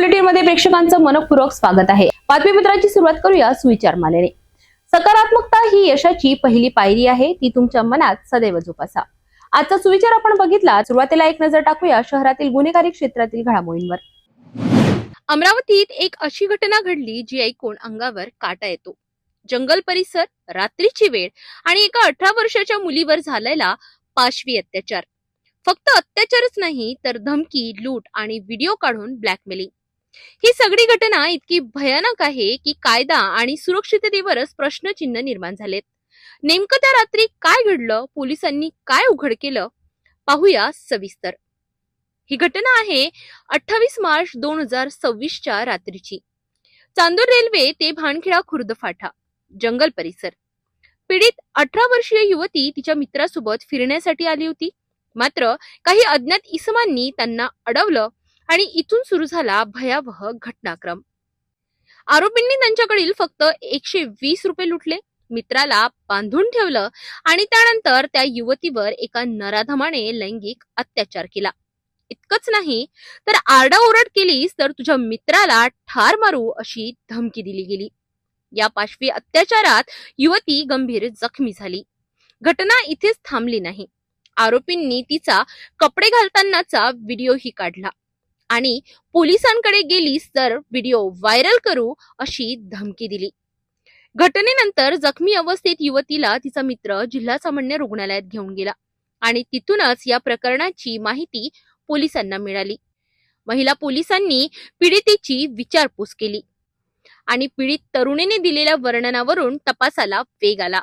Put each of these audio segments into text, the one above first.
बुलेटिनमध्ये प्रेक्षकांचं मनपूर्वक स्वागत आहे। बातमीपत्राची सुरुवात करूया सुविचार मालेने। सकारात्मकता ही यशाची पहिली पायरी आहे, ती तुमच्या मनात सदैव जोपासा। आजचा सुविचार आपण बघितला। सुरुवातीला एक नजर टाकूया शहरातील गुन्हेगारी क्षेत्रातील घडामोडींवर। अमरावतीत एक अशी घटना घडली जी ऐकून अंगावर काटा येतो। जंगल परिसर, रात्रीची वेळ आणि एका 18 वर्षाच्या मुलीवर झालेला पाशवी अत्याचार। फक्त अत्याचारच नाही तर धमकी, लूट आणि व्हिडिओ काढून ब्लॅकमेलिंग। ही सगळी घटना इतकी भयानक आहे की कायदा आणि सुरक्षिततेवरच प्रश्नचिन्ह निर्माण झालेत। नेमकं त्या रात्री काय घडलं, पोलिसांनी काय उघड केलं, पाहूया सविस्तर। ही घटना आहे 28 मार्च 2026च्या रात्रीची। चांदूर रेल्वे ते भानखेडा खुर्द फाटा, जंगल परिसर। पीडित 18 वर्षीय युवती तिच्या मित्रासोबत फिरण्यासाठी आली होती। मात्र काही अज्ञात इसमांनी त्यांना अडवलं आणि इथून सुरू झाला भयावह घटनाक्रम। आरोपींनी त्यांच्याकडील फक्त 120 रुपये लुटले, मित्राला बांधून ठेवलं आणि त्यानंतर त्या युवतीवर एका नराधमाने लैंगिक अत्याचार केला। इतकंच नाही तर आरडाओरड केलीस तर तुझ्या मित्राला ठार मारू अशी धमकी दिली गेली। या पाशवी अत्याचारात युवती गंभीर जखमी झाली। घटना इथेच थांबली नाही। आरोपींनी तिचा कपडे घालतानाचा व्हिडिओही काढला आणि पोलिसांकडे गेलीस तर व्हिडिओ व्हायरल करू अशी धमकी दिली। घटनेनंतर जखमी अवस्थेत युवतीला तिचा मित्र जिल्हा सामान्य रुग्णालयात घेऊन गेला आणि तिथूनच या प्रकरणाची माहिती पोलिसांना मिळाली। महिला पोलिसांनी पीडितेची विचारपूस केली आणि पीडित तरुणीने दिलेल्या वर्णनावरून तपासाला वेग आला।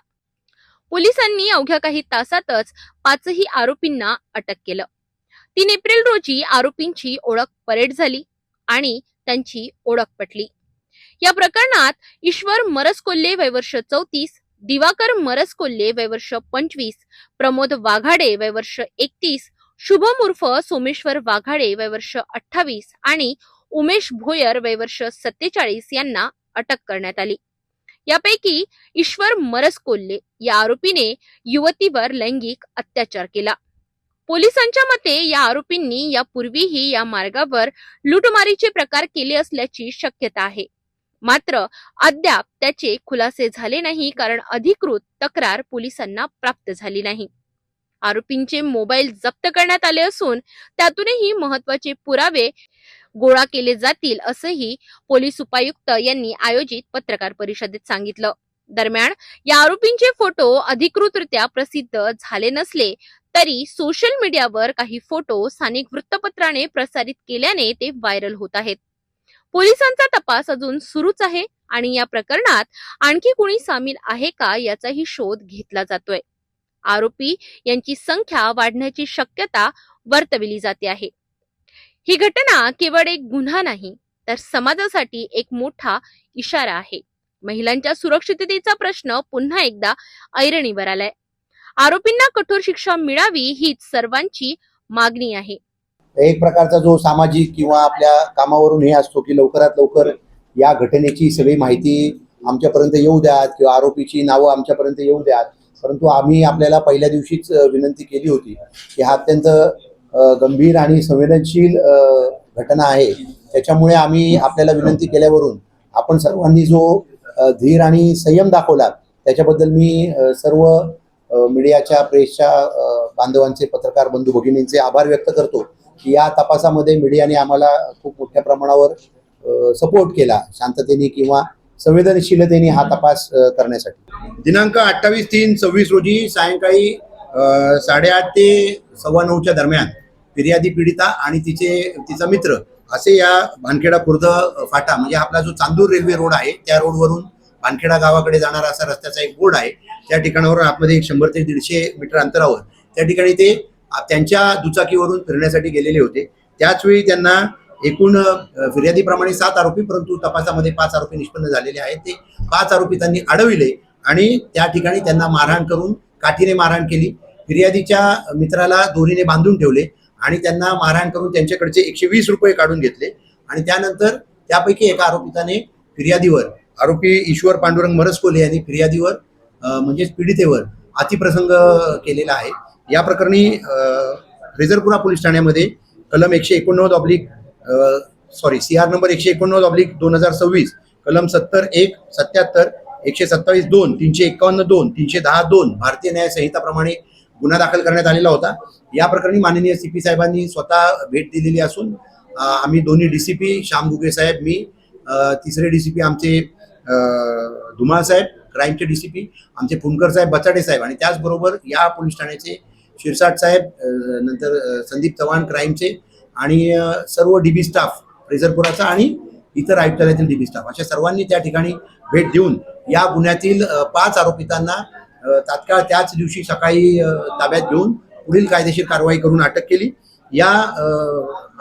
पोलिसांनी अवघ्या काही तासातच 5ही आरोपींना अटक केलं। 3 एप्रिल रोजी आरोपींची ओळख परेड झाली आणि त्यांची ओळख पटली। या प्रकरणात ईश्वर मरसकोल्हे वय वर्ष 34, दिवाकर मरसकोल्हे वय वर्ष 25, प्रमोद वाघाडे वय वर्ष 31, शुभम उर्फ सोमेश्वर वाघाडे वय वर्ष 28 आणि उमेश भोयर वय वर्ष 47 यांना अटक करण्यात आली। यापैकी ईश्वर मरसकोल्हे या आरोपीने युवतीवर लैंगिक अत्याचार केला। पोलिसांच्या मते या आरोपींनी यापूर्वीही या मार्गावर लूटमारीचे प्रकार केले असल्याची शक्यता आहे। मात्र अद्याप त्याचे खुलासे झाले नाही, कारण अधिकृत तक्रार पोलिसांना प्राप्त झाली नाही। आरोपींचे मोबाईल जप्त करण्यात आले असून त्यातूनही महत्त्वाचे पुरावे गोळा केले जातील असंही पोलीस उपायुक्त यांनी आयोजित पत्रकार परिषदेत सांगितलं। दरम्यान या आरोपींचे फोटो अधिकृतरित्या प्रसिद्ध झाले नसले तरी सोशल मीडियावर काही फोटो स्थानिक वृत्तपत्राने प्रसारित केल्याने ते व्हायरल होत आहेत। पोलिसांचा तपास अजून सुरूच आहे आणि या प्रकरणात आणखी कोणी सामील आहे का याचाही शोध घेतला जातोय। आरोपी यांची संख्या वाढण्याची शक्यता वर्तविली जाते आहे। ही घटना केवळ एक गुन्हा नाही तर समाजासाठी एक मोठा इशारा आहे। महिलांच्या सुरक्षिततेचा प्रश्न पुन्हा एकदा ऐरणीवर आलाय। आरोपींना कठोर शिक्षा मिळावी हीच सर्वांची मागणी आहे। एक प्रकारचा जो सामाजिक किंवा आपल्या कामावरून हे असतो की लवकरात लवकर या घटनेची सगळी माहिती आमच्यापर्यंत येऊ द्यात किंवा आरोपीची नावं आमच्यापर्यंत येऊ द्यात। परंतु आम्ही आपल्याला पहिल्या दिवशीच विनंती केली होती की हा अत्यंत गंभीर आणि संवेदनशील घटना आहे। त्याच्यामुळे आम्ही आपल्याला विनंती केल्यावरून आपण सर्वांनी जो धीर आणि संयम दाखवला त्याच्याबद्दल मी सर्व मीडियाच्या, प्रेसच्या बांधवांचे, पत्रकार बंधू भगिनींचे आभार व्यक्त करतो की या तपासामध्ये मीडियाने आम्हाला खूप मोठ्या प्रमाणावर सपोर्ट केला, शांततेने किंवा संवेदनशीलतेने हा तपास करण्यासाठी। दिनांक 28/3/26 रोजी सायंकाळी 8:30 ते 9:15च्या दरम्यान फिर्यादी पीडिता आणि तिचा मित्र असे या भानखेडा खुर्द फाटा म्हणजे आपला जो चांदूर रेल्वे रोड आहे त्या रोडवरून भानखेडा गावाकडे जाणारा असा रस्त्याचा एक बोर्ड आहे। त्या ठिकाणावर आतमध्ये 100 ते 150 मीटर अंतरावर त्या ठिकाणी ते त्यांच्या दुचाकीवरून फिरण्यासाठी गेलेले होते। त्याचवेळी त्यांना एकूण फिर्यादीप्रमाणे 7 आरोपी, परंतु तपासामध्ये 5 आरोपी निष्पन्न झालेले आहेत। ते 5 आरोपी त्यांनी अडविले आणि त्या ठिकाणी त्यांना मारहाण करून काठीने मारहाण केली। फिर्यादीच्या मित्राला दोरीने बांधून ठेवले आणि त्यांना मारहाण करून त्यांच्याकडचे 120 रुपये काढून घेतले आणि त्यानंतर त्यापैकी एका आरोपिताने फिर्यादीवर, आरोपी ईश्वर पांडुरंग मरसकोल्हे यांनी फिर्यादीवर म्हणजेच पीडितेवर अतिप्रसंग केलेला आहे। या प्रकरणी रेजरपुरा पोलीस ठाण्यामध्ये कलम 189 CR नंबर 189/2026 कलम 70(1), 77, 127(2), 351(2), 310(2) भारतीय न्याय संहिताप्रमाणे गुन्हा दाखल करण्यात आलेला होता। या प्रकरणी माननीय CP साहेबांनी स्वतः भेट दिलेली असून आम्ही दोन्ही DCP श्याम घुगे साहेब, मी, तिसरे DCP आमचे धुमाळ साहेब, क्राईमचे DCP आमचे फुंडकर साहेब, बचाडे साहेब आणि त्याचबरोबर या पोलीस ठाण्याचे शिरसाट साहेब, नंतर संदीप चव्हाण क्राईमचे आणि सर्व DB स्टाफ फ्रेझरपुराचा आणि इतर आयुक्तालयातील DB स्टाफ अशा सर्वांनी त्या ठिकाणी भेट देऊन या गुन्ह्यातील 5 आरोपितांना तात्काळ त्याच दिवशी सकाळी ताब्यात घेऊन पुढील कायदेशीर कारवाई करून अटक केली। या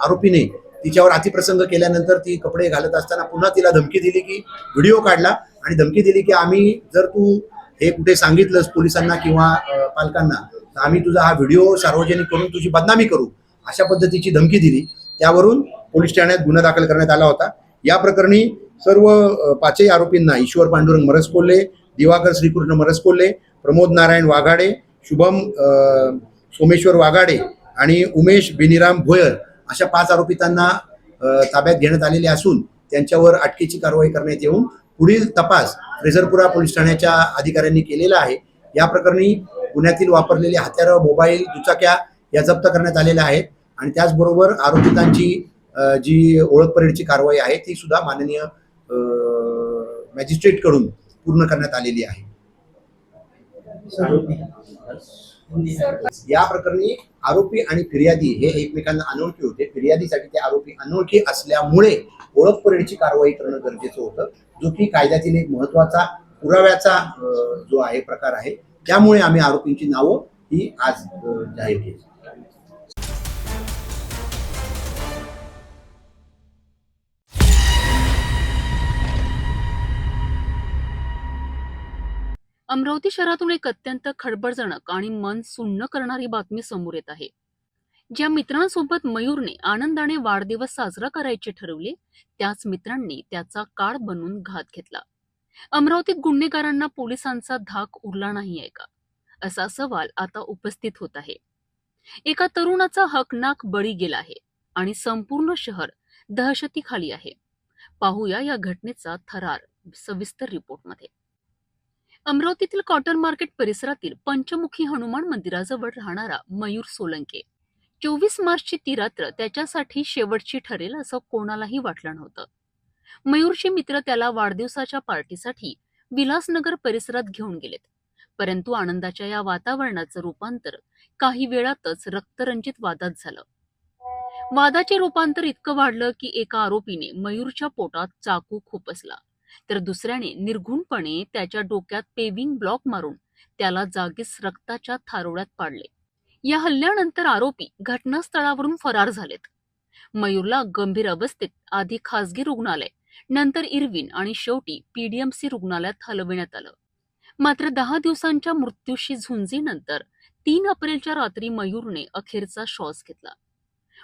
आरोपीने तिच्यावर अतिप्रसंग केल्यानंतर ती कपडे घालत असताना पुन्हा तिला धमकी दिली की व्हिडिओ काढला आणि धमकी दिली की आम्ही जर तू हे कुठे सांगितलंस पोलिसांना किंवा पालकांना तर आम्ही तुझा हा व्हिडिओ सार्वजनिक करून तुझी बदनामी करू, अशा पद्धतीची धमकी दिली। त्यावरून पोलीस ठाण्यात गुन्हा दाखल करण्यात आला होता। या प्रकरणी सर्व 5ही आरोपींना ईश्वर पांडुरंग मरसकोल्हे, दिवाकर श्रीकृष्ण मरसकोल्हे, प्रमोद नारायण वाघाडे, शुभम सोमेश्वर वाघाडे आणि उमेश बेनीराम भोयर अशा 5 आरोपितांना ताब्यात घेण्यात आलेले असून त्यांच्यावर अटकेची कारवाई करण्यात येऊन पुढील तपास फ्रेझरपुरा पोलीस ठाण्याच्या अधिकाऱ्यांनी केलेला आहे। या प्रकरणी गुन्ह्यातील वापरलेले हत्यारं, मोबाईल, दुचाक्या या जप्त करण्यात आलेल्या आहेत आणि त्याचबरोबर आरोपितांची जी ओळख परेडची कारवाई आहे ती सुद्धा माननीय मॅजिस्ट्रेटकडून पूर्ण करण्यात आलेली आहे। या प्रकरणी आरोपी आणि फिर्यादी हे एकमेकांना अनोळखी होते। फिर्यादीसाठी ते आरोपी अनोळखी असल्यामुळे ओळख परेडची कारवाई करणं गरजेचं होतं, जो की कायद्यातील एक महत्वाचा पुराव्याचा जो आहे प्रकार आहे। त्यामुळे आम्ही आरोपींची नावं ही आज जाहीर केली। अमरावती शहरातून एक अत्यंत खळबळजनक आणि मन सुन्न करणारी बातमी समोर येत आहे। ज्या मित्रांसोबत मयूरने आनंदाने वाढदिवस साजरा करायचे ठरवले, त्याच मित्रांनी त्याचा काळ बनवून घात घेतला। अमरावतीत गुन्हेगारांना पोलिसांचा धाक उरला नाहीये का, असा सवाल आता उपस्थित होत आहे। एका तरुणाचा हकनाक बळी गेला आहे आणि संपूर्ण शहर दहशतीखाली आहे। पाहूया या घटनेचा थरार सविस्तर रिपोर्टमध्ये। अमरावतीतील कॉटन मार्केट परिसरातील पंचमुखी हनुमान मंदिराजवळ राहणारा मयूर सोलंके 24 मार्चची ती रात्र त्याच्यासाठी शेवटची ठरेल असं कोणालाही वाटलं नव्हतं। मयूरचे मित्र त्याला वाढदिवसाच्या पार्टीसाठी विलासनगर परिसरात घेऊन गेलेत, परंतु आनंदाच्या या वातावरणाचं रूपांतर काही वेळातच रक्तरंजित वादात झालं। वादाचे रूपांतर इतकं वाढलं की एका आरोपीने मयूरच्या पोटात चाकू खुपसला, तर दुसऱ्याने निर्घुणपणे त्याच्या डोक्यात पेविंग ब्लॉक मारून त्याला जागीच रक्ताच्या थारोळ्यात पाडले। या हल्ल्यानंतर आरोपी घटनास्थळावरून फरार झालेत। मयूरला गंभीर अवस्थेत आधी खासगी रुग्णालय, नंतर इरविन आणि शेवटी PDMC रुग्णालयात हलविण्यात आलं। मात्र 10 दिवसांच्या मृत्यूशी झुंजीनंतर 3 एप्रिलच्या रात्री मयूरने अखेरचा श्वास घेतला।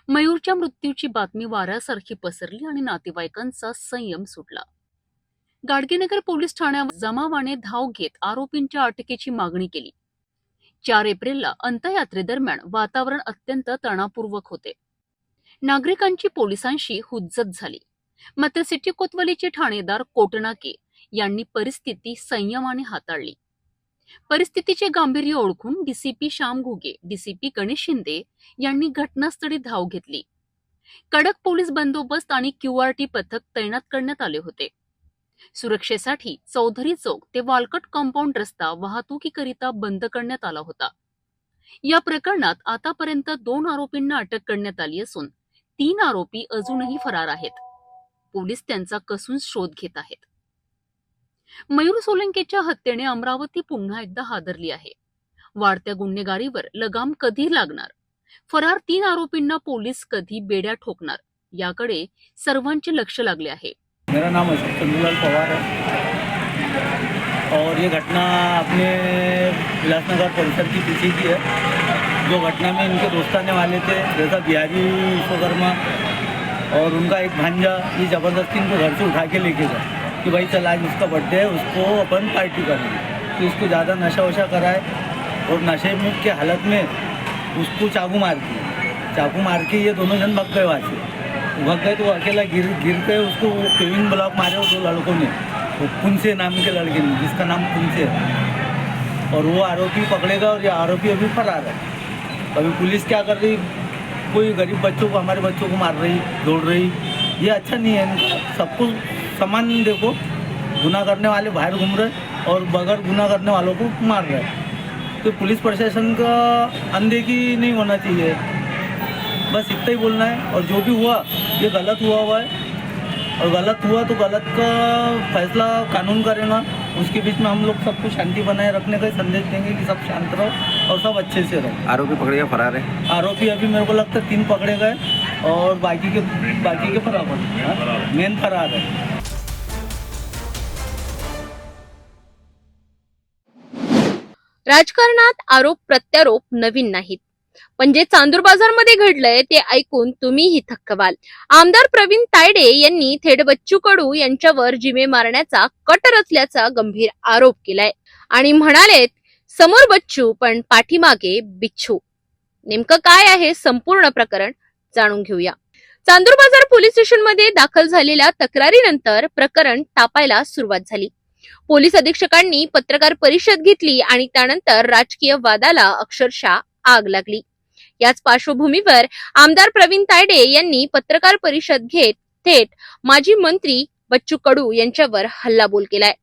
मयूरच्या मृत्यूची बातमी वाऱ्यासारखी पसरली आणि नातेवाईकांचा संयम सुटला। गाडगेनगर पोलीस ठाण्यावर जमावाने धाव घेत आरोपींच्या अटकेची मागणी केली। 4 एप्रिलला अंत्ययात्रेदरम्यान वातावरण अत्यंत तणावपूर्वक होते। नागरिकांची पोलिसांशी हुज्जत झाली, मात्र सिटी कोतवालीचे ठाणेदार कोटनाके यांनी परिस्थिती संयमाने हाताळली। परिस्थितीचे गांभीर्य ओळखून DCP श्याम घुगे, DCP गणेश शिंदे यांनी घटनास्थळी धाव घेतली। कडक पोलीस बंदोबस्त आणि QRT पथक तैनात करण्यात आले होते। सुरक्षेसाठी चौधरी चौक ते वालकट कंपाऊंड रस्ता वाहतुकीकरिता बंद करण्यात आला होता। या प्रकरणात आतापर्यंत 2 आरोपींना अटक करण्यात आली असून 3 आरोपी अजूनही फरार आहेत। पोलीस त्यांचा कसून शोध घेत आहेत। मयूर सोलंकेच्या हत्येने अमरावती पुन्हा एकदा हादरली आहे। वाढत्या गुन्हेगारीवर लगाम कधी लागणार, फरार 3 आरोपींना पोलीस कधी बेड्या ठोकणार, याकडे सर्वांचे लक्ष लागले आहे। मेरा नाम अशोक चंद्रलाल पवार है और ये घटना अपने विलासनगर परिसर की पीछे की है। जो घटना में इनके दोस्ताने वाले थे, जैसा बिहारी विश्वकर्मा और उनका एक भांजा, ये ज़बरदस्ती इनको घर से उठा के लेके गए कि भाई चल आज उसका बर्थडे है, उसको अपन पार्टी करेंगे। तो इसको ज़्यादा नशा वशा कराए और नशे में के हालत में उसको चाकू मार के ये दोनों जन भाग गए वहाँ से। भाग गए तो वो अकेला गिर के उसको पेविंग ब्लॉक मारे वो 2 लड़कों ने, वो पुंसे नाम के लड़के ने जिसका नाम पुंसे है, और वो आरोपी पकड़ेगा और ये आरोपी अभी फरार है। अभी पुलिस क्या कर रही, कोई गरीब बच्चों को, हमारे बच्चों को मार रही, दौड़ रही, ये अच्छा नहीं है। इनका सबको समान देखो, गुनाह करने वाले बाहर घूम रहे और बगैर गुनाह करने वालों को मार रहे हैं। तो पुलिस प्रशासन का अनदेखी नहीं होना चाहिए, बस इतना ही बोलना है। और जो भी हुआ ये गलत हुआ है, और गलत हुआ तो गलत का फैसला कानून करेगा। उसके बीच में हम लोग सबको शांति बनाए रखने का संदेश देंगे कि सब शांत रहो और सब अच्छे से रहो। आरोपी पकड़े गए, फरार है? आरोपी अभी मेरे को लगता है 3 पकड़े गए और बाकी के फरार, मेन फरार है। राजकारणात आरोप प्रत्यारोप नवीन नाहीत, पण जे चांदूर बाजारमध्ये घडलंय ते ऐकून तुम्हीही थक्क व्हाल। आमदार प्रवीण तायडे यांनी थेट बच्चू कडू यांच्यावर जीवे मारण्याचा कट रचल्याचा गंभीर आरोप केलाय आणि म्हणालेत, समोर बच्चू पण पाठीमागे बिच्छू। नेमकं काय आहे संपूर्ण प्रकरण जाणून घेऊया। चांदूर बाजार पोलीस स्टेशनमध्ये दाखल झालेल्या तक्रारीनंतर प्रकरण तापायला सुरुवात झाली। पोलीस अधीक्षकांनी पत्रकार परिषद घेतली आणि त्यानंतर राजकीय वादाला अक्षरशः आग लागली। याच पार्श्वभूमीवर आमदार प्रवीण तायडे यांनी पत्रकार परिषद घेत थेट माजी मंत्री बच्चू कडू यांच्यावर हल्लाबोल केलाय।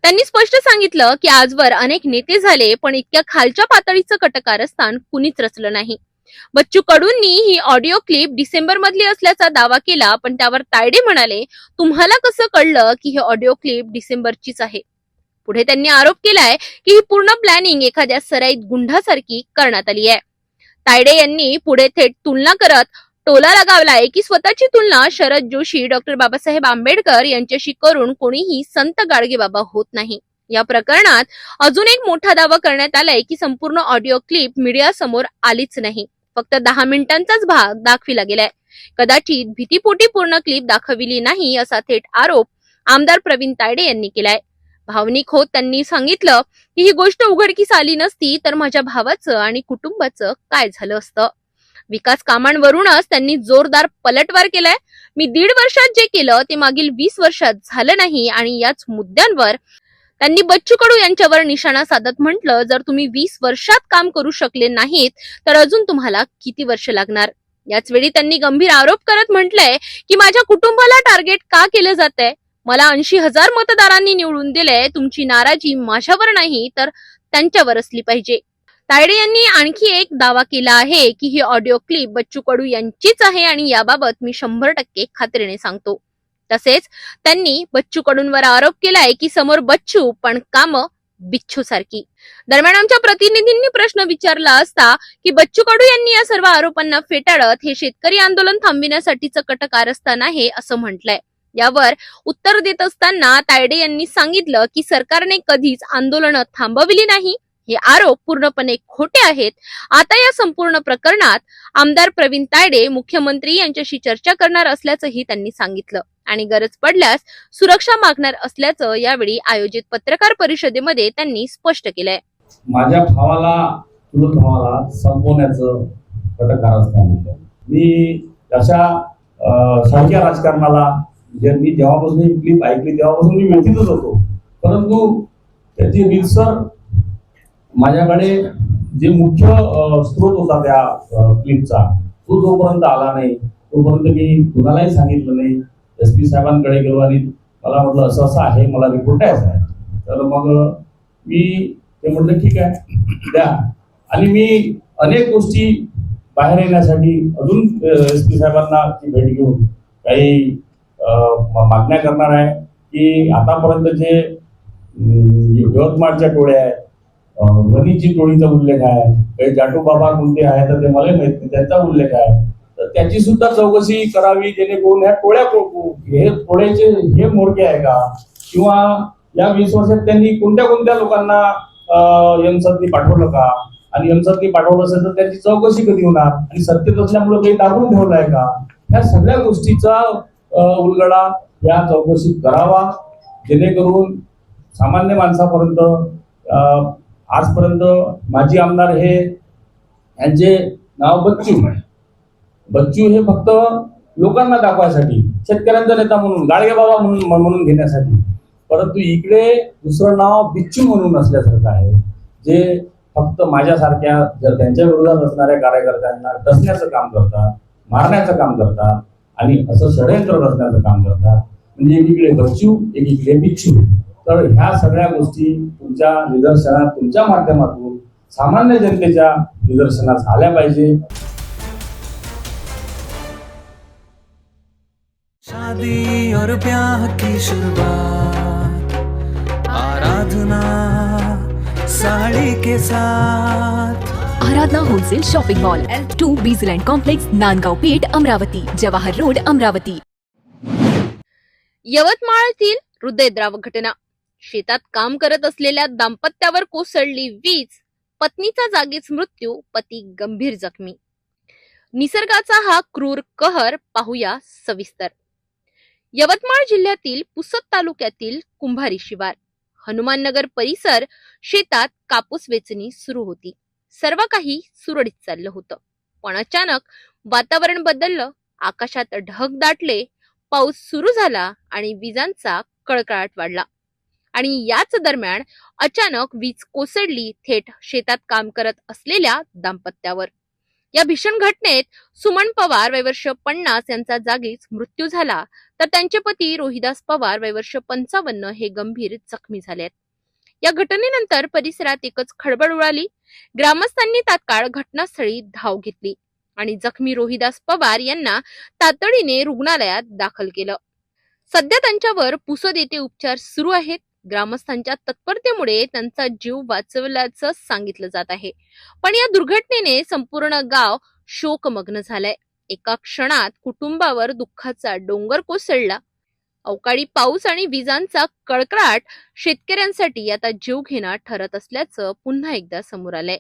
त्यांनी स्पष्ट सांगितलं की आजवर अनेक नेते झाले, पण इतक्या खालच्या पातळीचं कटकारस्थान कुणीच रचलं नाही। बच्चू कडूंनी ही ऑडिओ क्लिप डिसेंबर मधली असल्याचा दावा केला, पण त्यावर तायडे म्हणाले, तुम्हाला कसं कळलं की ही ऑडिओ क्लिप डिसेंबरचीच आहे? पुढे त्यांनी आरोप केलाय की ही पूर्ण प्लॅनिंग एखाद्या सराईत गुंडासारखी करण्यात आली आहे। तायडे यांनी पुढे थेट तुलना करत टोला लगावलाय की स्वतःची तुलना शरद जोशी, डॉक्टर बाबासाहेब आंबेडकर यांच्याशी करून कोणीही संत गाडगेबाबा होत नाही। या प्रकरणात अजून एक मोठा दावा करण्यात आलाय की संपूर्ण ऑडिओ क्लिप मीडिया समोर आलीच नाही, फक्त 10 मिनिटांचाच भाग दाखविला गेलाय। कदाचित भीतीपोटी पूर्ण क्लिप दाखविली नाही असा थेट आरोप आमदार प्रवीण तायडे यांनी केलाय। भावनिक होत त्यांनी सांगितलं की ही गोष्ट उघडकीस आली नसती तर माझ्या भावाचं आणि कुटुंबाचं काय झालं असतं। विकास कामांवरूनच त्यांनी जोरदार पलटवार केलाय। मी 1.5 वर्षात जे केलं ते मागील 20 वर्षात झालं नाही आणि याच मुद्द्यांवर त्यांनी बच्चू कडू यांच्यावर निशाणा साधत म्हटलं, जर तुम्ही 20 वर्षात काम करू शकले नाहीत तर अजून तुम्हाला किती वर्ष लागणार। याच वेळी त्यांनी गंभीर आरोप करत म्हटलंय की माझ्या कुटुंबाला टार्गेट का केलं जातंय? मला 80,000 मतदारांनी निवडून दिले, तुमची नाराजी माझ्यावर नाही तर त्यांच्यावर असली पाहिजे। तायडे यांनी आणखी एक दावा केला आहे की ही ऑडिओ क्लिप बच्चू कडू यांचीच आहे आणि याबाबत मी 100% खात्रीने सांगतो। तसेच त्यांनी बच्चू कडूंवर आरोप केलाय की समोर बच्चू पण कामं बिच्छू सारखी। दरम्यान आमच्या प्रतिनिधींनी प्रश्न विचारला असता की बच्चू कडू यांनी या सर्व आरोपांना फेटाळत हे शेतकरी आंदोलन थांबविण्यासाठीचं कटकारस्थान आहे असं म्हटलंय। यावर उत्तर देत असताना तायडे यांनी सांगितलं की सरकारने कधीच आंदोलनं थांबविली नाही, हे आरोप पूर्णपणे खोटे आहेत। आता या संपूर्ण प्रकरणात आमदार प्रवीण तायडे मुख्यमंत्री यांच्याशी चर्चा करणार असल्याचंही त्यांनी सांगितलं आणि गरज पडल्यास सुरक्षा मागणार असल्याचं यावेळी आयोजित पत्रकार परिषदेमध्ये त्यांनी स्पष्ट केलंय। माझ्या चुलत भावाला संपवण्याचं कटकारस्थान होतं। मी अशा सारख्या राजकारणाला मी जेव्हापासून ही क्लिप ऐकली तेव्हापासून मी भीतीतच होतो, परंतु त्याची रीतसर माझ्याकडे जे मुख्य स्रोत होता त्या क्लिपचा तो जोपर्यंत आला नाही तोपर्यंत मी कुणालाही सांगितलं नाही। SP साहेबांकडे गेलो आणि मला म्हटलं असं असं आहे, मला रिपोर्ट द्यायचा आहे। तर मग मी ते म्हटलं ठीक आहे द्या, आणि मी अनेक गोष्टी बाहेर येण्यासाठी अजून SP साहेबांना भेट घेऊन काही मागण्या करणार आहे की आतापर्यंत जे यवतमाळच्या टोळ्या आहेत, वणीची टोळीचा उल्लेख आहे, काही जाटू बाबा कोणते आहे तर ते मला माहित नाही, त्यांचा उल्लेख आहे, तर त्याची सुद्धा चौकशी करावी जेणेकरून ह्या टोळ्या हे टोळ्याचे हे मोर्चे आहे का, किंवा या 20 वर्षात त्यांनी कोणत्या कोणत्या लोकांना यमसदनी पाठवलं का, आणि यमसदनी पाठवलं असेल तर त्यांची चौकशी कधी होणार, आणि सत्तेत असल्यामुळे काही दाबून ठेवलं आहे का, या सगळ्या गोष्टीचा उलगडा या चौकशीत करावा जेणेकरून सामान्य माणसापर्यंत आजपर्यंत माजी आमदार हे यांचे नाव बच्चू हे फक्त लोकांना दाखवायसाठी, शेतकऱ्यांचा नेता म्हणून, गाडगे बाबा म्हणून घेण्यासाठी. परंतु इकडे दुसरं नाव बिच्चू म्हणून असल्यासारखं आहे, जे फक्त माझ्यासारख्या त्यांच्या विरोधात असणाऱ्या कार्यकर्त्यांना डसण्याचं काम करतात, मारण्याचं काम करतात आणि असं षडयंत्र रचण्याचं काम करतात. म्हणजे एकीकडे बच्चू, एकीकडे बिच्चू. तर ह्या सगळ्या गोष्टी तुमच्या निदर्शनात, तुमच्या माध्यमातून सामान्य जनतेच्या निदर्शनास आल्या पाहिजे. शादी और ब्याह की शुरुआत आराधना साड़ी के साथ। Aradhana wholesale shopping mall, L2 Bijland complex, Nandgaon Peth, Amravati, Jawahar road, Amravati. यवतमाळतील हृदयद्रावक घटना. शेतात काम करत असलेल्या दाम्पत्यावर कोसळली वीज, पत्नीचा जागीच मृत्यू, पती गंभीर जखमी. निसर्गाचा हा क्रूर कहर पाहूया सविस्तर. यवतमाळ जिल्ह्यातील पुसद तालुक्यातील कुंभारी शिवार, हनुमाननगर परिसर, शेतात कापूस वेचणी सुरू होती. सर्व काही सुरळीत चाललं होतं, पण अचानक वातावरण बदललं. आकाशात ढग दाटले, पाऊस सुरू झाला आणि विजांचा कडकडाट वाढला. आणि याच दरम्यान अचानक वीज कोसळली थेट शेतात काम करत असलेल्या दाम्पत्यावर. या भीषण घटनेत सुमन पवार वय वर्ष 50 यांचा जागीच मृत्यू झाला, तर त्यांचे पती रोहिदास पवार वय वर्ष 55 हे गंभीर जखमी झालेत. या घटनेनंतर परिसरात एकच खळबळ उडाली. ग्रामस्थांनी तात्काळ घटनास्थळी धाव घेतली आणि जखमी रोहिदास पवार यांना तातडीने रुग्णालयात दाखल केलं. सध्या त्यांच्यावर पुसद येथे उपचार सुरू आहेत. ग्रामस्थांच्या तत्परतेमुळे त्यांचा जीव वाचवल्याचं सांगितलं जात आहे. पण या दुर्घटनेने संपूर्ण गाव शोकमग्न झालंय. एका क्षणात कुटुंबावर दुःखाचा डोंगर कोसळला. अवकाळी पाऊस आणि विजांचा कडकडाट शेतकऱ्यांसाठी आता जीवघेणा ठरत असल्याचं पुन्हा एकदा समोर आलंय.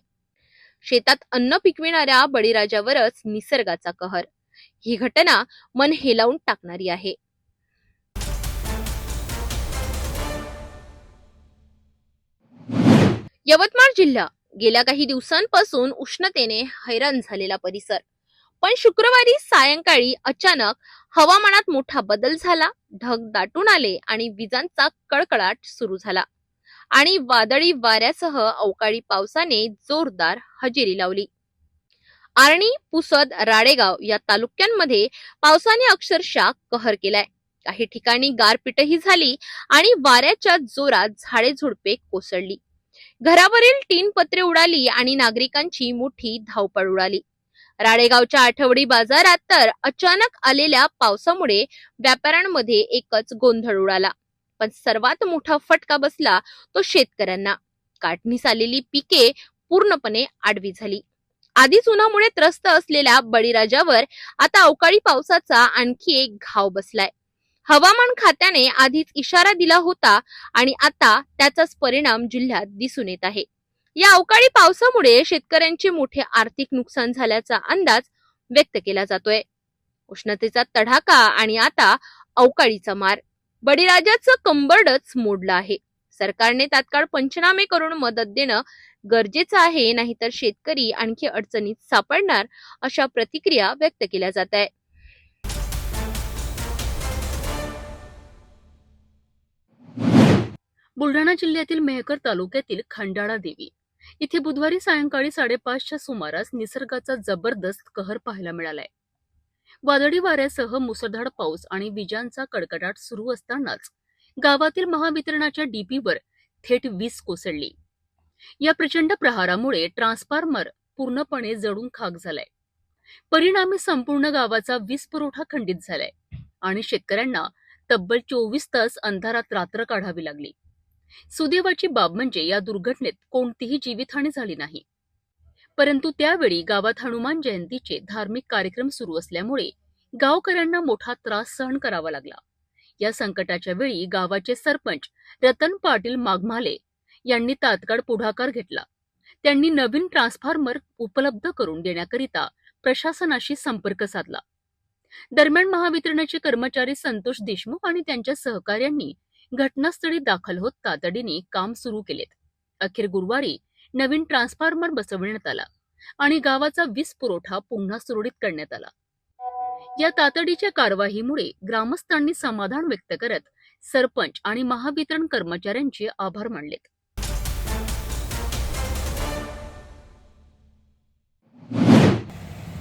शेतात अन्न पिकविणाऱ्या बळीराजावरच निसर्गाचा कहर. ही घटना मन हेलावून टाकणारी आहे. यवतमाळ जिल्हा गेल्या काही दिवसांपासून उष्णतेने हैराण झालेला परिसर. पण शुक्रवारी सायंकाळी अचानक हवामानात मोठा बदल झाला. ढग दाटून आले आणि विजांचा कडकडाट सुरू झाला आणि वादळी वाऱ्यासह अवकाळी पावसाने जोरदार हजेरी लावली. आर्णी, पुसद, राळेगाव या तालुक्यांमध्ये पावसाने अक्षरशः कहर केलाय. काही ठिकाणी गारपीटही झाली आणि वाऱ्याच्या जोरात झाडे झुडपे कोसळली. घरावरील टीन पत्रे उडाली आणि नागरिकांची मोठी धावपळ उडाली. राळेगावच्या आठवडी बाजारात तर अचानक आलेल्या पावसामुळे व्यापाऱ्यांमध्ये एकच गोंधळ उडाला. पण सर्वात मोठा फटका बसला तो शेतकऱ्यांना. काढणीस आलेली पिके पूर्णपणे आडवी झाली. आधीच उन्हामुळे त्रस्त असलेल्या बळीराजावर आता अवकाळी पावसाचा आणखी एक घाव बसलाय. हवामान खात्याने आधीच इशारा दिला होता आणि आता त्याचाच परिणाम जिल्ह्यात दिसून येत आहे. या अवकाळी पावसामुळे शेतकऱ्यांचे मोठे आर्थिक नुकसान झाल्याचा अंदाज व्यक्त केला जातोय. उष्णतेचा तडाखा आणि आता अवकाळीचा मार. बळीराजाचं कंबरडच मोडलं आहे. सरकारने तात्काळ पंचनामे करून मदत देणं गरजेचं आहे, नाहीतर शेतकरी आणखी अडचणीत सापडणार, अशा प्रतिक्रिया व्यक्त केल्या जात आहे. बुलढाणा जिल्ह्यातील मेहकर तालुक्यातील खंडाळा देवी इथे बुधवारी सायंकाळी 5:30च्या सुमारास निसर्गाचा जबरदस्त कहर पाहायला मिळालाय. वादळी वाऱ्यासह मुसळधार पाऊस आणि विजांचा कडकडाट सुरू असतानाच गावातील महावितरणाच्या डीपीवर थेट वीज कोसळली. या प्रचंड प्रहारामुळे ट्रान्सफॉर्मर पूर्णपणे जळून खाक झालाय. परिणामी संपूर्ण गावाचा वीज पुरवठा खंडित झालाय आणि शेतकऱ्यांना तब्बल 24 तास अंधारात रात्र काढावी लागली. सुदैवाची बाब म्हणजे या दुर्घटनेत कोणतीही जीवितहानी झाली नाही. परंतु त्यावेळी गावात हनुमान जयंतीचे धार्मिक कार्यक्रम सुरू असल्यामुळे गावकऱ्यांना मोठा त्रास सहन करावा लागला. या संकटाच्या वेळी गावाचे सरपंच रतन पाटील मागमाले यांनी तात्काळ पुढाकार घेतला. त्यांनी नवीन ट्रान्सफॉर्मर उपलब्ध करून देण्याकरिता प्रशासनाशी संपर्क साधला. दरम्यान महावितरणाचे कर्मचारी संतोष देशमुख आणि त्यांच्या सहकाऱ्यांनी घटनास्थळी दाखल होत तातडीने काम सुरू केलेत. अखेर गुरुवारी नवीन ट्रान्सफॉर्मर बसवण्यात आला आणि गावाचा वीज पुरवठा पुन्हा सुरळीत करण्यात आला. या तातडीच्या कारवाईमुळे ग्रामस्थांनी समाधान व्यक्त करत सरपंच आणि महावितरण कर्मचाऱ्यांचे आभार मानलेत.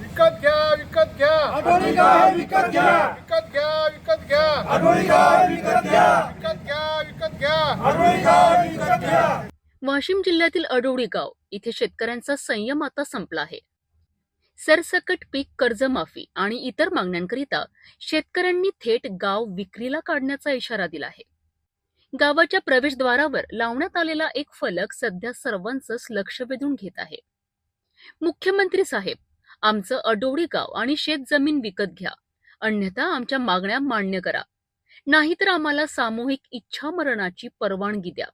विकत घ्या विकत घ्या आढळी गाय विकत घ्या विकत घ्या विकत घ्या आढळी गाय विकत घ्या विकत घ्या विकत घ्या आढळी गाय विकत घ्या. वाशिम जिल्ह्यातील अडोळी गाव इथे शेतकऱ्यांचा संयम आता संपला आहे. सरसकट पीक कर्जमाफी आणि इतर मागण्यांकरिता शेतकऱ्यांनी थेट गाव विक्रीला काढण्याचा इशारा दिला आहे. गावाच्या प्रवेशद्वारावर लावण्यात आलेला एक फलक सध्या सर्वांचंच लक्ष वेधून घेत आहे. मुख्यमंत्री साहेब, आमचं अडोळी गाव आणि शेत जमीन विकत घ्या, अन्यथा आमच्या मागण्या मान्य करा, नाहीतर आम्हाला सामूहिक इच्छा मरणाची परवानगी द्या.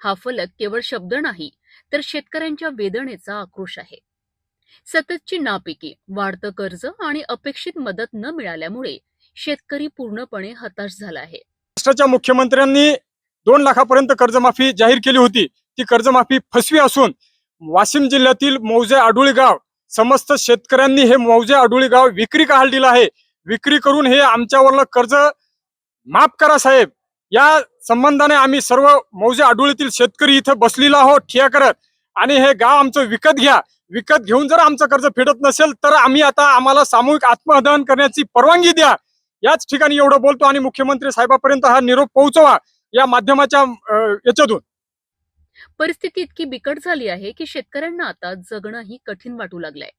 हा फलक केवळ शब्द नाही तर शेतकऱ्यांच्या वेदनेचा आक्रोश आहे. सततची नापिकी, वाढतं कर्ज आणि अपेक्षित मदत न मिळाल्यामुळे शेतकरी पूर्णपणे हताश झाला आहे. महाराष्ट्राच्या मुख्यमंत्र्यांनी 2 लाखापर्यंत कर्जमाफी जाहीर केली होती. ती कर्जमाफी फसवी असून वाशिम जिल्ह्यातील मौजे आडोळी गाव समस्त शेतकऱ्यांनी हे मौजे आडोळी गाव विक्री का दिलं आहे. विक्री करून हे आमच्यावरलं कर्ज माफ करा साहेब. या संबंधाने आम्ही सर्व मौजे आडोळीतील शेतकरी इथं बसलेलो आहोत ठिया करत, आणि हे गाव आमचं विकत घ्या. विकत घेऊन जर आमचं कर्ज फेडत नसेल तर आम्हाला सामूहिक आत्महत्या करण्याची परवानगी द्या. याच ठिकाणी एवढं बोलतो आणि मुख्यमंत्री साहेबांपर्यंत हा निरोप पोहोचवा या माध्यमाच्या याच्यातून. परिस्थिती इतकी बिकट झाली आहे की शेतकऱ्यांना आता जगणंही कठीण वाटू लागलंय.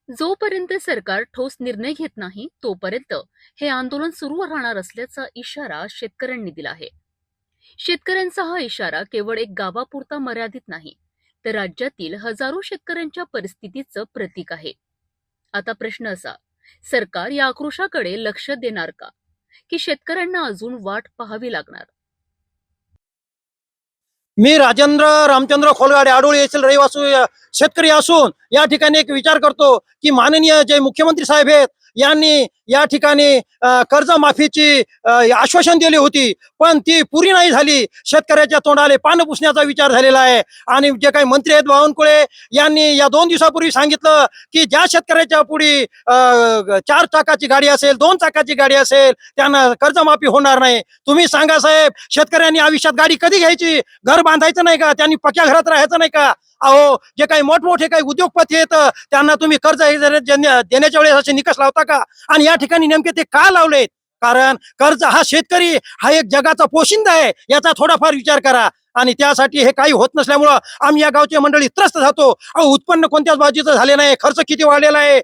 जोपर्यंत सरकार ठोस निर्णय घेत नाही तोपर्यंत हे आंदोलन सुरू राहणार असल्याचा इशारा शेतकऱ्यांनी दिला आहे. शेतकऱ्यांचा हा इशारा केवळ एक गावापुरता मर्यादित नाही तर राज्यातील हजारो शेतकऱ्यांच्या परिस्थितीचं प्रतीक आहे. आता प्रश्न असा, सरकार या आक्रोशाकडे लक्ष देणार का, की शेतकऱ्यांना अजून वाट पाहावी लागणार? मी राजेंद्र रामचंद्र खोलगाडे आडोळी येथील रहिवासी शेतकरी असून या ठिकाणी एक विचार करतो की माननीय जे मुख्यमंत्री साहेब आहेत यांनी या ठिकाणी कर्जमाफीची आश्वासन दिली होती, पण ती पुरी नाही झाली. शेतकऱ्याच्या तोंडाले पानं पुसण्याचा विचार झालेला आहे. आणि जे काही मंत्री आहेत बावनकुळे यांनी या 2 दिवसापूर्वी सांगितलं की ज्या शेतकऱ्याच्या पुढे 4 चाकाची गाडी असेल, 2 चाकाची गाडी असेल, त्यांना कर्जमाफी होणार नाही. तुम्ही सांगा साहेब, शेतकऱ्यांनी आयुष्यात गाडी कधी घ्यायची? घर बांधायचं नाही का? त्यांनी पक्क्या घरात राहायचं नाही का? अहो, जे काही मोठमोठे काही उद्योगपती आहेत त्यांना तुम्ही कर्ज देण्याच्या वेळेस असे निकष लावता का? आणि या ठिकाणी नेमके ते का लावलेत? कारण कर्ज हा शेतकरी हा एक जगाचा पोशिंदा आहे, याचा थोडाफार विचार करा. आणि त्यासाठी हे काही होत नसल्यामुळं आम्ही या गावचे मंडळी त्रस्त जातो. अहो, उत्पन्न कोणत्याच बाजूचं झाले नाही, खर्च किती वाढलेला आहे.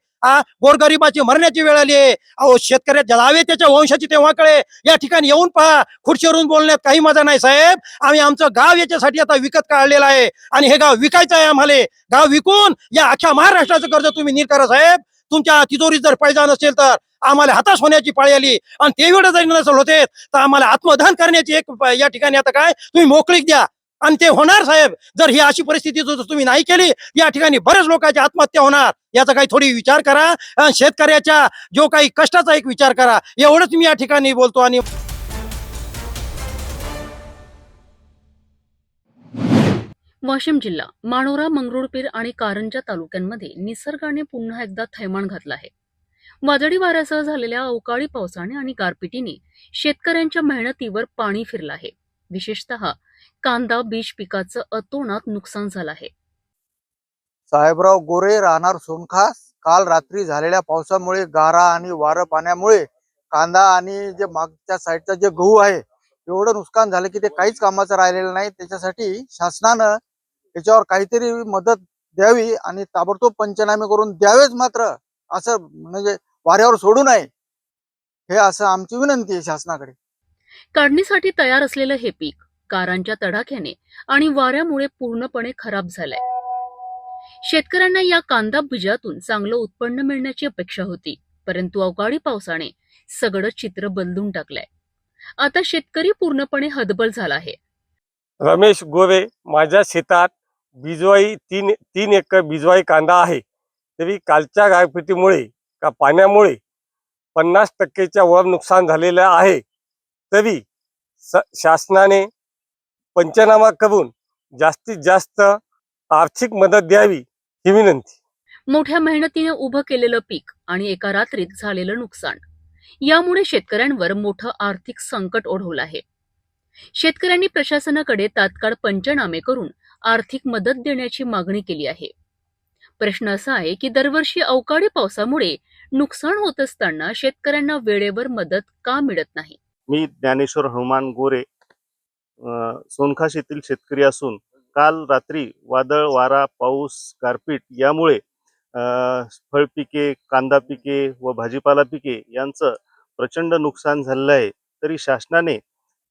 गोरगरिबाची मरण्याची वेळ आली आहे. अहो, शेतकऱ्याच्या जावे त्याच्या वंशाची तेव्हा कळे. या ठिकाणी येऊन पहा, खुर्चीवरून बोलण्यात काही मजा नाही साहेब. आम्ही आमचं गाव याच्यासाठी आता विकत काढलेलं आहे आणि हे गाव विकायचं आहे आम्हाला. गाव विकून या अख्ख्या महाराष्ट्राचं कर्ज तुम्ही नीट करा साहेब. तुमच्या तिजोरीत जर पैसा नसेल तर आम्हाला हताश होण्याची पाळी आली, आणि ते वेळ जरी नसेल होते तर आम्हाला आत्मदान करण्याची एक या ठिकाणी आता काय तुम्ही मोकळीक द्या. आणि ते होणार साहेब. जर ही अशी परिस्थिती जर तुम्ही नाही केली, या ठिकाणी बरेच लोकांची आत्महत्या होणार. याचा काही थोडी विचार करा. शेतकऱ्याच्या जो काही कष्टाचा एक विचार करा. एवढंच मी या ठिकाणी बोलतो. आणि वाशिम जिल्हा, मानोरा, मंगरुळपीर आणि कारंजा तालुक्यांमध्ये निसर्गाने पुन्हा एकदा थैमान घातलं आहे. वादळी वाऱ्यासह झालेल्या अवकाळी पावसाने आणि गारपिटीने शेतकऱ्यांच्या मेहनतीवर पाणी फिरलं आहे. विशेषतः कांदा बीज पिकाचं अतोनात नुकसान झालं आहे. साहेबराव गोरे, राहणार सोनखास. काल रात्री झालेल्या पावसामुळे, गारा आणि वारं पाण्यामुळे कांदा आणि जे मागच्या साईडचा जे गहू आहे एवढं नुकसान झालं की ते काहीच कामाचं राहिलेलं नाही. त्याच्यासाठी शासनानं याच्यावर काहीतरी मदत द्यावी आणि ताबडतोब पंचनामे करून द्यावेच, मात्र असं म्हणजे वाऱ्यावर सोडू नये, हे असं आमची विनंती आहे शासनाकडे. काढणीसाठी तयार असलेलं हे पीक गारांच्या तडाख्याने आणि वाऱ्यामुळे पूर्णपणे खराब झालंय. शेतकऱ्यांना या कांदा बीजातून चांगलं उत्पन्न मिळण्याची अपेक्षा होती, परंतु अवकाळी पावसाने सगळं चित्र बदलून टाकलंय. आता शेतकरी पूर्णपणे हतबल झाला आहे. रमेश गोवे, माझ्या शेतात बिजवाई 3 एकर बिजवाई कांदा आहे. तरी कालच्या गारपिटीमुळे का पाण्यामुळे 50% वर नुकसान झालेलं आहे. तरी शासनाने पंचनामा करून जास्तीत जास्त आर्थिक मदत द्यावी ही विनंती. मोठ्या मेहनतीने उभं केलेलं पीक आणि एका रात्रीत झालेलं नुकसान यामुळे शेतकऱ्यांवर मोठं आर्थिक संकट ओढवलं आहे. शेतकऱ्यांनी प्रशासनाकडे तात्काळ पंचनामे करून आर्थिक मदत देण्याची मागणी केली आहे. प्रश्न असा आहे की दरवर्षी अवकाळी पावसामुळे नुकसान होत असताना शेतकऱ्यांना वेळेवर मदत का मिळत नाही. मी ज्ञानेश्वर हनुमान गोरे सोनखास येथील शेतकरी असून काल रात्री वादळ, वारा, पाऊस, गारपीट यामुळे फळपिके, कांदा पिके व भाजीपाला पिके यांचं प्रचंड नुकसान झालेलं आहे. तरी शासनाने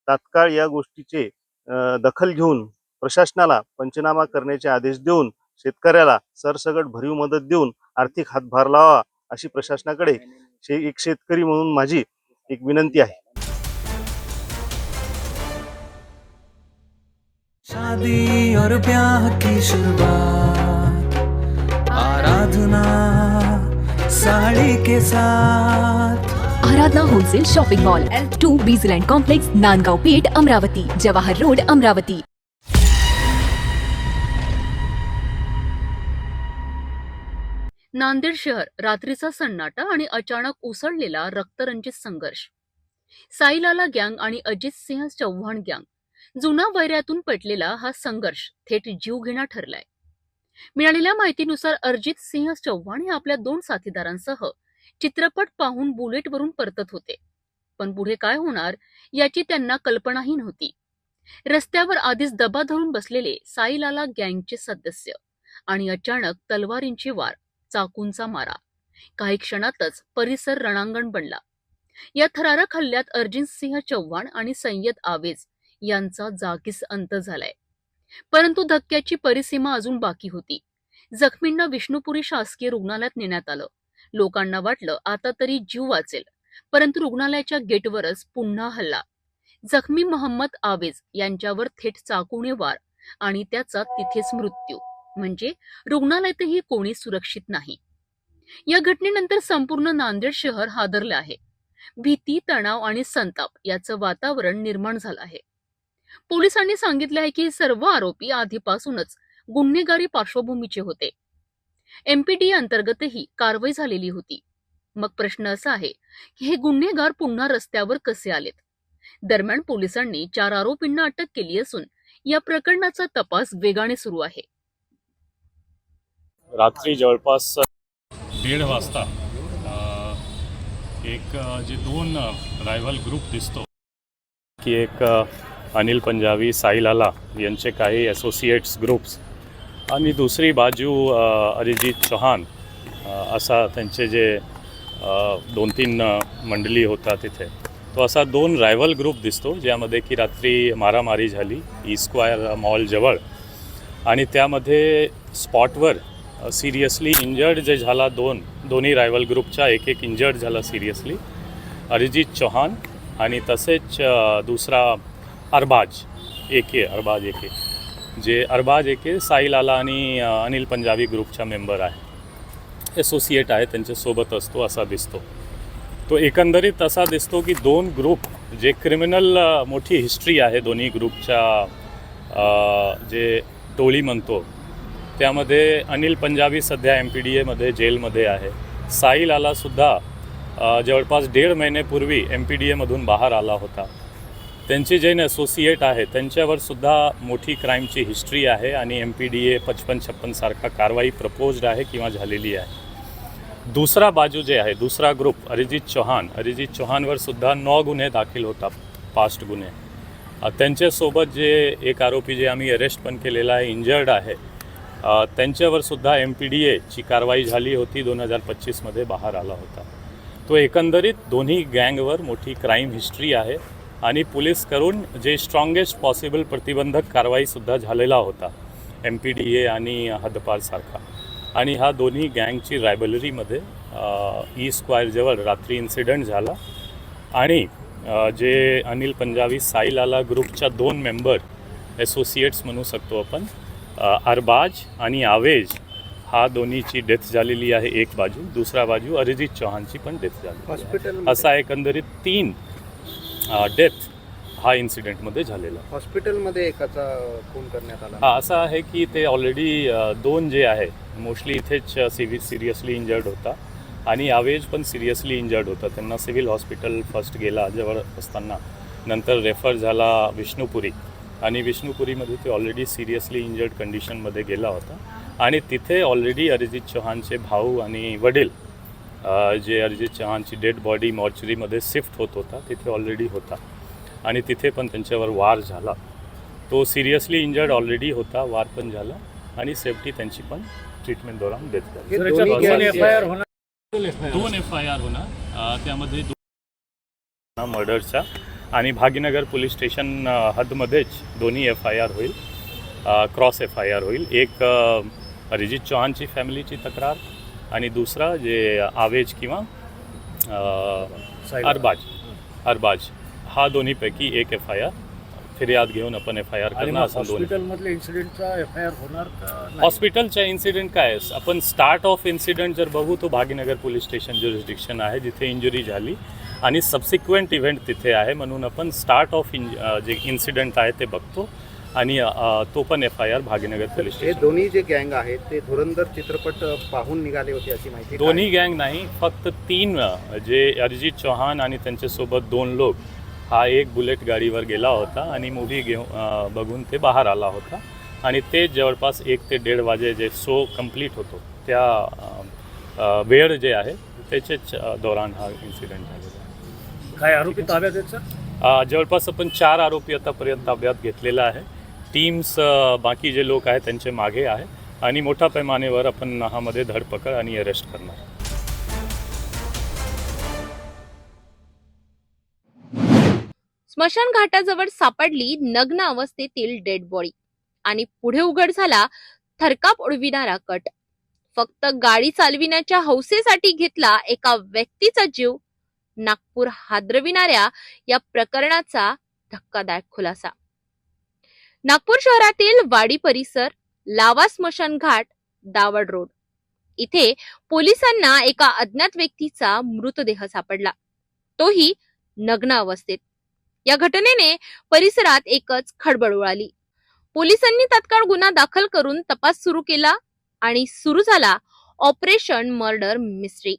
तात्काळ या गोष्टीचे दखल घेऊन प्रशासनाला पंचनामा करण्याचे आदेश देऊन शेतकऱ्याला सरसकट भरीव मदत देऊन आर्थिक हातभार लावा अशी प्रशासनाकडे एक शेतकरी म्हणून माझी एक विनंती आहे. शादी और ब्याह की शुरुआत आराधना साड़ी के साथ. Aradhana wholesale shopping mall L2 Bijland complex Nandgaon Peth Amravati Jawahar road Amravati. Nanded शहर रात्रीचा सन्नाटा आणि अचानक उसळलेला रक्तरंजित संघर्ष. साईलाला गँग आणि अजित सिंह चव्हाण गँग जुना वैऱ्यातून पेटलेला हा संघर्ष थेट जीवघेणा ठरलाय. मिळालेल्या माहितीनुसार अजित सिंह चव्हाण हे आपल्या 2 साथीदारांसह चित्रपट पाहून बुलेटवरून परतत होते. पण पुढे काय होणार याची त्यांना कल्पनाही नव्हती. रस्त्यावर आधीच दबा धरून बसलेले साईलाला गँगचे सदस्य आणि अचानक तलवारींचे वार, चाकूंचा मारा. काही क्षणातच परिसर रणांगण बनला. या थरारक हल्ल्यात अजित सिंह चव्हाण आणि सय्यद आवेज यांचा जागीच अंत झालाय. परंतु धक्क्याची परिसीमा अजून बाकी होती. जखमींना विष्णुपुरी शासकीय रुग्णालयात नेण्यात आलं. लोकांना वाटलं आता तरी जीव वाचेल, परंतु रुग्णालयाच्या गेटवरच पुन्हा हल्ला. जखमी मोहम्मद आवेज यांच्यावर थेट चाकूने वार आणि त्याचा तिथेच मृत्यू. म्हणजे रुग्णालयातही कोणी सुरक्षित नाही. या घटनेनंतर संपूर्ण नांदेड शहर हादरलं आहे. भीती, तणाव आणि संताप याचं वातावरण निर्माण झालं आहे. पोलिसांनी सांगितले आहे की सर्व आरोपी आधीपासूनच गुन्हेगारी पार्श्वभूमीचे होते. MPDA अंतर्गतही कारवाई झालेली होती. मग प्रश्न असा आहे की हे गुन्हेगार पुन्हा रस्त्यावर कसे आलेत. दरम्यान पोलिसांनी 4 आरोपींना अटक केली असून या प्रकरणाचा तपास वेगाने सुरू आहे. रात्री जवळपास 1:30 वाजता एक जे 2 रायव्हल ग्रुप दिसतो की एक अनिल पंजाबी, साईलाला यांचे काही असोसिएट्स ग्रुप्स आणि दुसरी बाजू अरिजित चौहान असा त्यांचे जे 2-3 मंडळी होता तिथे. तो असा 2 रायव्हल ग्रुप दिसतो ज्यामध्ये की रात्री मारामारी झाली E-स्क्वायर मॉलजवळ आणि त्यामध्ये स्पॉटवर सिरियसली इंजर्ड जे झाला दोन्ही रायव्हल ग्रुपच्या एक इंजर्ड झाला सिरियसली, अरिजित चौहान आणि तसेच दुसरा अरबाज एके जे अरबाज एके साईलाला आणि अनिल पंजाबी ग्रुपचा मेंबर आहे, असोसिएट आहे, त्यांच्यासोबत असतो असा दिसतो. तो एकंदरीत असा दिसतो की 2 ग्रुप जे क्रिमिनल मोठी हिस्ट्री आहे दोन्ही ग्रुपच्या जे टोळी म्हणतो त्यामध्ये अनिल पंजाबी सध्या MPDAमध्ये जेलमध्ये आहे. साईलालासुद्धा जवळपास 1.5 महिन्यापूर्वी MPDAमधून बाहेर आला होता. त्यांचे जे असोसिएट आहे त्यांच्यावर सुद्धा मोठी क्राईमची हिस्ट्री आहे आणि MPDA 55-56 सारखा कारवाई प्रपोज्ड आहे किंवा झालेली आहे. दुसरा बाजू जे आहे दुसरा ग्रुप अरिजित चौहानवर सुद्धा 9 गुन्हे दाखल होता, पास्ट गुन्हे. त्यांच्यासोबत जे एक आरोपी जे आम्ही अरेस्ट पण केलेला आहे, इंजर्ड आहे, त्यांच्यावर सुद्धा MPDAची कारवाई झाली होती, 2025मध्ये बाहेर आला होता. तो एकंदरीत दोन्ही गँगवर मोठी क्राईम हिस्ट्री आहे आणि पोलीस करून जे स्ट्रॉंगेस्ट पॉसिबल प्रतिबंधक कारवाईसुद्धा झालेला होता MPDA आणि हद्दपार सारखा. आणि ह्या दोन्ही गँगची रायबलरीमध्ये E-स्क्वायरजवळ रात्री इन्सिडेंट झाला आणि जे अनिल पंजाबी साईलाला ग्रुपच्या 2 मेंबर असोसिएट्स म्हणू शकतो आपण, अरबाज आणि आवेज, हा दोन्हीची डेथ झालेली आहे एक बाजू. दुसरा बाजू अरिजित चौहानची पण डेथ झाली. असा एकंदरीत 3 डेथ हा इन्सिडेंटमध्ये झालेला. हॉस्पिटलमध्ये एकाचा खून करण्यात आला. हा असं आहे की ते ऑलरेडी 2 जे आहे मोस्टली इथेच सिरियसली इंजर्ड होता आणि आवेज पण सिरियसली इंजर्ड होता. त्यांना सिव्हिल हॉस्पिटल फर्स्ट गेला जवळ असताना, नंतर रेफर झाला विष्णुपुरी आणि विष्णुपुरीमध्ये ते ऑलरेडी सिरियसली इंजर्ड कंडिशनमध्ये गेला होता आणि तिथे ऑलरेडी अरिजित चौहानचे भाऊ आणि वडील जे अरिजित चौहानची डेड बॉडी मॉर्चरीमध्ये शिफ्ट होत होता तिथे ऑलरेडी होता आणि तिथे पण त्यांच्यावर वार झाला. तो सिरियसली इंजर्ड ऑलरेडी होता, वार पण झाला आणि सेफ्टी त्यांची पण ट्रीटमेंट दौरान डेथ झाली. 2 FIR होणार, त्यामध्ये 2 मर्डरच्या आणि भाग्यनगर पोलीस स्टेशन हदमध्येच दोन्ही FIR होईल, क्रॉस FIR होईल. एक अरिजित चौहानची फॅमिलीची तक्रार आणि दुसरा जे आवेज किंवा अरबाज हा दोन्हीपैकी एक FIR फिर्याद घेऊन आपण FIR करणार. हॉस्पिटलमधल्या इन्सिडेंटचा FIR होणार का? हॉस्पिटलच्या इन्सिडेंट काय आहे, आपण स्टार्ट ऑफ इन्सिडेंट जर बघू तो भाग्यनगर पोलीस स्टेशन ज्युरिस्डिक्शन आहे जिथे इंजुरी झाली आणि सबसिक्वेंट इव्हेंट तिथे आहे, म्हणून आपण स्टार्ट ऑफ जे इन्सिडेंट आहे ते बघतो आणि तो पण FIR भाग्यनगर पोलीस स्टेशन. दोन्ही जे गँग आहेत ते धुरंधर चित्रपट पाहून निघाले होते अशी माहिती. दोन्ही गँग नाही, फक्त 3 जे अरिजित चौहान आणि त्यांच्यासोबत 2 लोक, हा एक बुलेट गाडीवर गेला होता आणि मूव्ही बघून ते बाहेर आला होता आणि ते जवळपास 1 ते 1.5 वाजे जे शो कंप्लीट होतो त्या वेळ जे आहे त्याच्याच दौरान हा इन्सिडेंट झालेला आहे. काय आरोपी ताब्यात आहेत सर? जवळपास आपण 4 आरोपी आतापर्यंत ताब्यात घेतलेला आहे. टीम्स बाकी जे लोक आहेत त्यांचे मागे आहे आणि मोठ्या पैमानेवर आपण ह्यामध्ये धरपकड आणि अरेस्ट करणार. स्मशान घाटाजवळ सापडली नग्न अवस्थेतील डेड बॉडी आणि पुढे उघड झाला थरकाप उडविणारा कट. फक्त गाडी चालविण्याच्या हौसेसाठी घेतला एका व्यक्तीचा जीव. नागपूर हादरविणाऱ्या या प्रकरणाचा धक्कादायक खुलासा. नागपूर शहरातील वाडी परिसर, लावा स्मशान घाट, दावड रोड इथे पोलिसांना एका अज्ञात व्यक्तीचा मृतदेह सापडला, तोही नग्न अवस्थेत. या घटनेने परिसरात एकच खळबळ उडाली. पोलिसांनी तात्काळ गुन्हा दाखल करून तपास सुरू केला आणि सुरू झाला operation murder mystery.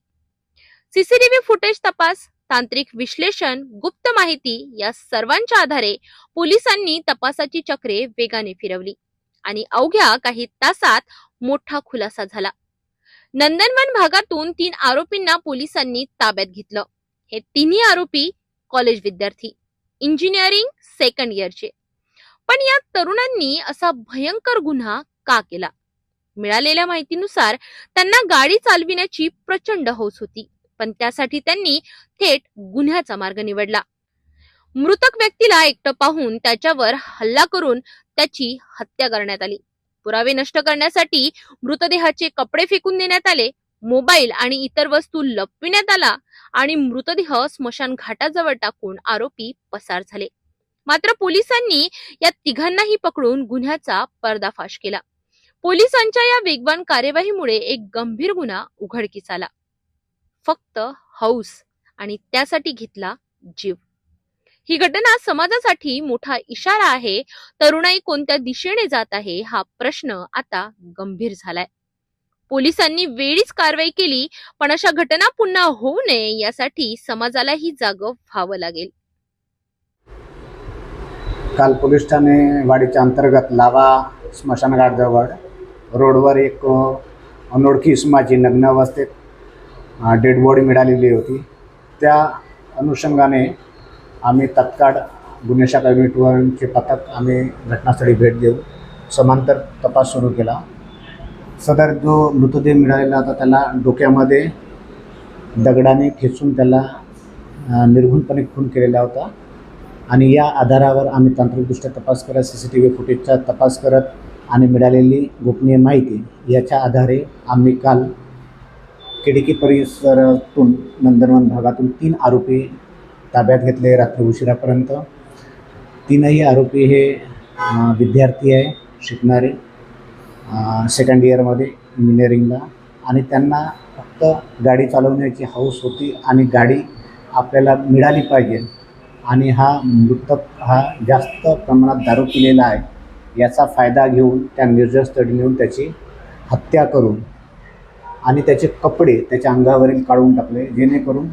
CCTV footage तपास, तांत्रिक विश्लेषण, गुप्त माहिती या सर्वांच्या आधारे पोलिसांनी तपासाची चक्रे वेगाने फिरवली आणि अवघ्या काही तासात मोठा खुलासा झाला. नंदनवन भागातून 3 आरोपींना पोलिसांनी ताब्यात घेतलं. हे तिन्ही आरोपी कॉलेज विद्यार्थी, इंजिनिअरिंग 2nd इयरचे. पण या तरुणांनी असा भयंकर गुन्हा का केला? मिळालेल्या माहितीनुसार त्यांना गाडी चालविण्याची प्रचंड हौस होती, पण त्यासाठी त्यांनी थेट गुन्ह्याचा मार्ग निवडला. मृतक व्यक्तीला एकटं पाहून त्याच्यावर हल्ला करून त्याची हत्या करण्यात आली. पुरावे नष्ट करण्यासाठी मृतदेहाचे कपडे फेकून देण्यात आले, मोबाईल आणि इतर वस्तू लपविण्यात आला आणि मृतदेह स्मशान घाटाजवळ टाकून आरोपी पसार झाले. मात्र पोलिसांनी या तिघांनाही पकडून गुन्ह्याचा पर्दाफाश केला. पोलिसांच्या या वेगवान कार्यवाहीमुळे एक गंभीर गुन्हा उघडकीस आला. फक्त हौस आणि त्यासाठी घेतला जीव. ही घटना समाजासाठी मोठा इशारा आहे. तरुणाई कोणत्या दिशेने जात आहे हा प्रश्न आता गंभीर झालाय. पोलिसांनी वेळीच कारवाई केली, पण अशा घटना पुन्हा होऊ नये यासाठी समाजालाही जागं व्हावं लागेल. काल पोलीस ठाणे वाडीच्या अंतर्गत लावा स्मशानघाटजवळ रोडवर एक अनोळखी इसमाची नग्न अवस्थेत डेड बॉडी मिळालेली होती. त्या अनुषंगाने आम्ही तत्काळ गुन्हे शाखा युनिट 1चे पथक आम्ही घटनास्थळी भेट देऊ समांतर तपास सुरू केला. सदर जो मृतदेह मिळालेला होता त्याला डोक्यामध्ये दगडाने ठेचून त्याला निर्घुणपणे खून केलेला होता आणि या आधारावर आम्ही तांत्रिकदृष्ट्या तपास करत, CCTV फुटेजचा तपास करत आणि मिळालेली गोपनीय माहिती याच्या आधारे आम्ही काल केडीकी परिसरातून नंदनवन भागातून 3 आरोपी ताब्यात घेतले रात्री उशिरापर्यंत. 3ही आरोपी हे विद्यार्थी आहे, शिकणारे 2nd इयरमध्ये इंजिनिअरिंगला, आणि त्यांना फक्त गाडी चालवण्याची हौस होती आणि गाडी आपल्याला मिळाली पाहिजे आणि हा मृतक हा जास्त प्रमाणात दारू पिलेला आहे याचा फायदा घेऊन त्या निर्जनस्थळी नेऊन त्याची हत्या करून आणि त्याचे कपडे त्याच्या अंगावरील काढून टाकले, जेणेकरून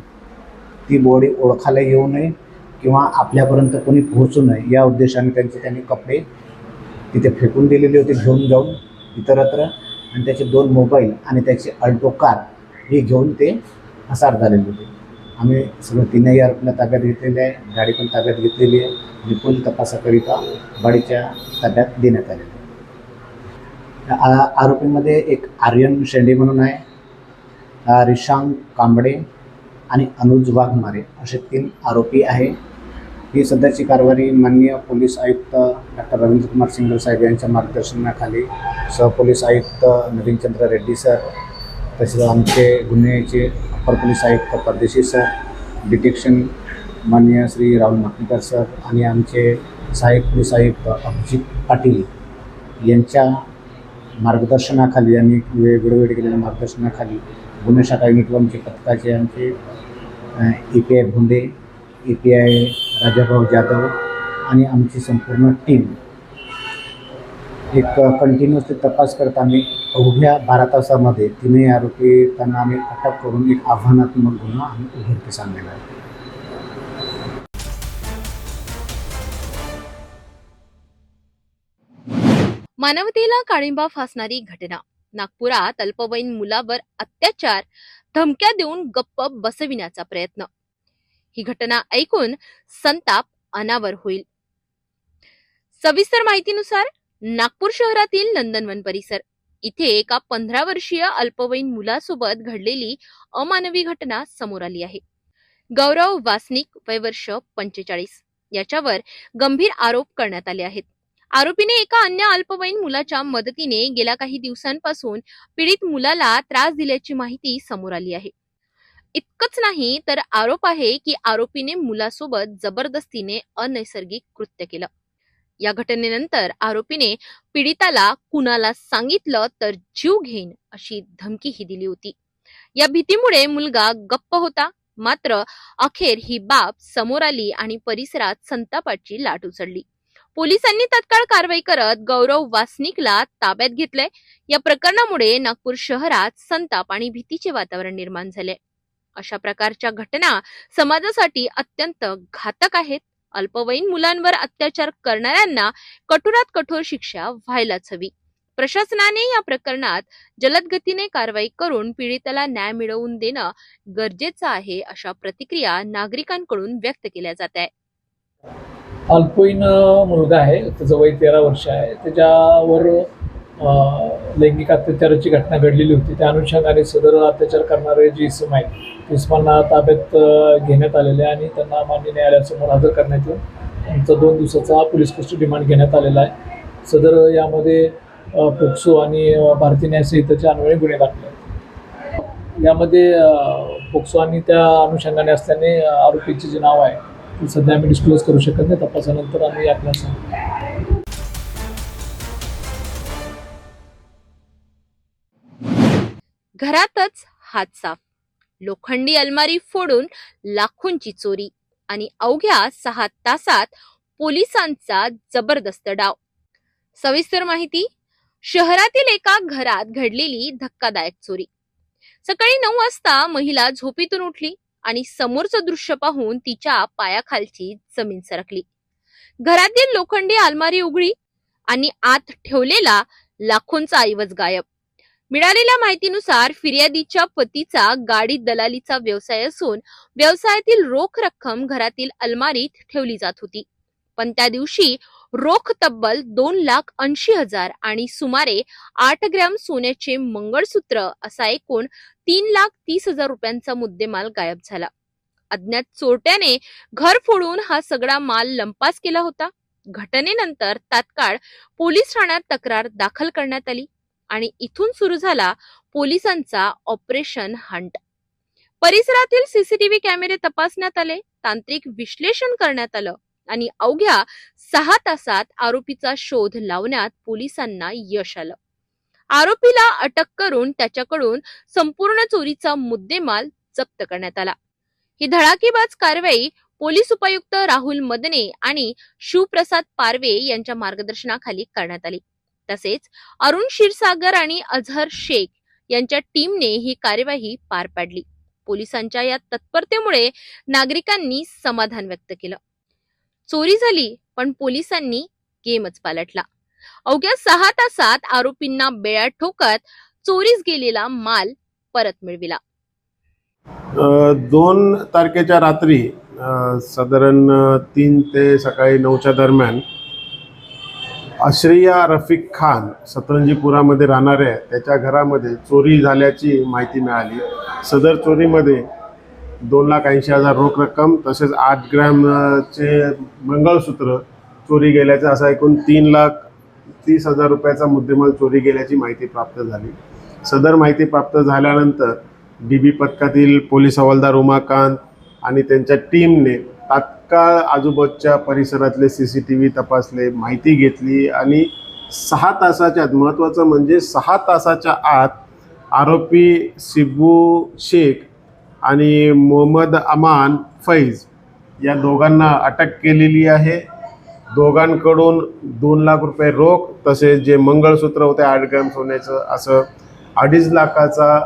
ती बॉडी ओळखायला येऊ नये किंवा आपल्यापर्यंत कोणी पोहोचू नये या उद्देशाने त्यांनी कपडे तिथे फेकून दिलेले होते घेऊन जाऊन इतरत्र. आणि त्याचे 2 मोबाईल आणि त्याची अल्टो कार हे घेऊन ते पसार झालेले होते. आम्ही सगळं 3ही आरोपीला ताब्यात घेतलेले आहे, गाडी पण ताब्यात घेतलेली आहे आणि पुढील तपासाकरिता गाडीच्या ताब्यात देण्यात आलेली आहे. आरोपीमध्ये एक आर्यन शेंडे म्हणून आहे, रिशांग कांबडे आणि अनुज वाघमारे असे 3 आरोपी आहे. ही सध्याची कारवाई माननीय पोलीस आयुक्त डॉक्टर रवींद्र कुमार सिंगल साहेब यांच्या मार्गदर्शनाखाली सहपोलीस आयुक्त नवीनचंद्र रेड्डी सर, तसेच आमचे गुन्ह्याचे अपर पोलीस आयुक्त परदेशी सर, डिटेक्शन माननीय श्री राहुल माकणकर सर आणि आमचे सहाय्यक पोलीस आयुक्त अभिजित पाटील यांच्या मार्गदर्शनाखाली आणि वेळोवेळी केलेल्या मार्गदर्शनाखाली गुन्हे शाखा युनिट 1 पथकाचे आमचे EPI भोंडे, EPI राजाभाऊ जाधव आणि आमची संपूर्ण टीम एक कंटिन्युअसली तपास करत आम्ही अवघ्या 12 तासामध्ये 3ही आरोपी त्यांना आम्ही अटक करून एक आव्हानात्मक गुन्हा आम्ही उघडकीस आणलेला आहे. मानवतेला काळिंबा फासणारी घटना. नागपुरात अल्पवयीन मुलावर अत्याचार, धमक्या देऊन गप्प बसविण्याचा प्रयत्न. ही घटना ऐकून संताप अनावर होईल. सविस्तर माहितीनुसार नागपूर शहरातील नंदनवन परिसर इथे एका 15 वर्षीय अल्पवयीन मुलासोबत घडलेली अमानवी घटना समोर आली आहे. गौरव वासनिक, वय वर्ष 45, याच्यावर गंभीर आरोप करण्यात आले आहेत. आरोपीने एका अन्य अल्पवयीन मुलाच्या मदतीने गेल्या काही दिवसांपासून पीडित मुलाला त्रास दिल्याची माहिती समोर आली आहे. इतकंच नाही तर आरोप आहे की आरोपीने मुलासोबत जबरदस्तीने अनैसर्गिक कृत्य केलं. या घटनेनंतर आरोपीने पीडिताला कुणाला सांगितलं तर जीव घेईन अशी धमकीही दिली होती. या भीतीमुळे मुलगा गप्प होता. मात्र अखेर ही बाब समोर आली आणि परिसरात संतापाची लाट उसळली. पोलिसांनी तत्काळ कारवाई करत गौरव वासनिकला ताब्यात घेतलंय. या प्रकरणामुळे नागपूर शहरात संताप आणि भीतीचे वातावरण निर्माण झाले. अशा प्रकारच्या घटना समाजासाठी अत्यंत घातक आहेत. अल्पवयीन मुलांवर अत्याचार करणाऱ्यांना कठोरात कठोर शिक्षा व्हायलाच हवी. प्रशासनाने या प्रकरणात जलद गतीने कारवाई करून पीडिताला न्याय मिळवून देणं गरजेचं आहे, अशा प्रतिक्रिया नागरिकांकडून व्यक्त केल्या जात आहे. अल्पवयीन मुलगा आहे, त्याचं वय 13 वर्ष आहे. त्याच्यावर लैंगिक अत्याचाराची घटना घडलेली होती. त्या अनुषंगाने सदर अत्याचार करणारे जे इसम आहेत ते इसमांना ताब्यात घेण्यात आलेले आणि त्यांना मान्य न्यायालयासमोर हजर करण्यात येऊन त्यांचा 2 दिवसाचा पोलीस कस्टडी रिमांड घेण्यात आलेला आहे. सदर यामध्ये पोक्सो आणि भारतीय न्याय संहितेचे अन्वये गुन्हे दाखल आहेत. यामध्ये पोक्सो आणि त्या अनुषंगाने असल्याने आरोपीचे जे नाव आहे ते सध्या आम्ही डिस्क्लोज करू शकत नाही. तपासानंतर आम्ही आपल्याला सांगू. घरातच हात साफ, लोखंडी अलमारी फोडून लाखोंची चोरी आणि अवघ्या 6 तासात पोलिसांचा जबरदस्त डाव. सविस्तर माहिती. शहरातील एका घरात घडलेली धक्कादायक चोरी. सकाळी 9 वाजता महिला झोपेतून उठली आणि समोरचं दृश्य पाहून तिच्या पायाखालची जमीन सरकली. घरातील लोखंडी अलमारी उघडी आणि आत ठेवलेला लाखोंचा ऐवज गायब. मिळालेल्या माहितीनुसार फिर्यादीच्या पतीचा गाडी दलालीचा व्यवसाय असून व्यवसायातील रोख रक्कम घरातील अलमारीत ठेवली जात होती. पण त्या दिवशी रोख तब्बल 2,80,000 आणि सुमारे 8 ग्रॅम सोन्याचे मंगळसूत्र असा एकूण 3,30,000 रुपयांचा मुद्देमाल गायब झाला. अज्ञात चोरट्याने घर फोडून हा सगळा माल लंपास केला होता. घटनेनंतर तात्काळ पोलीस ठाण्यात तक्रार दाखल करण्यात आली आणि इथून सुरू झाला पोलिसांचा ऑपरेशन हंट. परिसरातील सीसीटीव्ही कॅमेरे तपासण्यात आले, तांत्रिक विश्लेषण करण्यात आलं आणि अवघ्या 6 तासात आरोपीचा शोध लावण्यात पोलिसांना यश आलं. आरोपीला अटक करून त्याच्याकडून संपूर्ण चोरीचा मुद्देमाल जप्त करण्यात आला. ही धडाकेबाज कारवाई पोलीस उपायुक्त राहुल मदने आणि शिवप्रसाद पारवे यांच्या मार्गदर्शनाखाली करण्यात आली. तसेच अरुण क्षीरसागर आणि अझहर शेख यांच्या टीमने ही कार्यवाही पार पाडली. पोलिसांच्या या तत्परतेमुळे नागरिकांनी समाधान व्यक्त केलं. चोरी झाली पण पोलिसांनी गेमच पालटला. अवघ्या 6 तासात आरोपींना बेड्या ठोकत चोरीस गेलेला माल परत मिळविला. 2 तारखेच्या रात्री साधारण 3 ते सकाळी 9च्या दरम्यान आश्रिया रफिक खान सतरंजीपुरामध्ये राहणारे आहे, त्याच्या घरामध्ये चोरी झाल्याची माहिती मिळाली. सदर चोरीमध्ये 2,80,000 रोख रक्कम तसेच 8 ग्रॅमचे मंगळसूत्र चोरी गेल्याचं, असा एकूण 3,30,000 रुपयाचा मुद्देमाल चोरी गेल्याची माहिती प्राप्त झाली. सदर माहिती प्राप्त झाल्यानंतर DB पथकातील पोलीस हवालदार उमाकांत आणि त्यांच्या टीमने तात्काळ आजूबाजूच्या परिसरातले CCTV तपासले, माहिती घेतली आणि 6 तासाच्या आत, महत्त्वाचं म्हणजे 6 तासाच्या आत आरोपी शिबू शेख आणि मोहम्मद अमान फैज या दोघांना अटक केलेली आहे. दोघांकडून 2 लाख रुपये रोख तसेच जे मंगळसूत्र होते 8 ग्रॅम सोन्याचं, असं 2.5 लाखाचा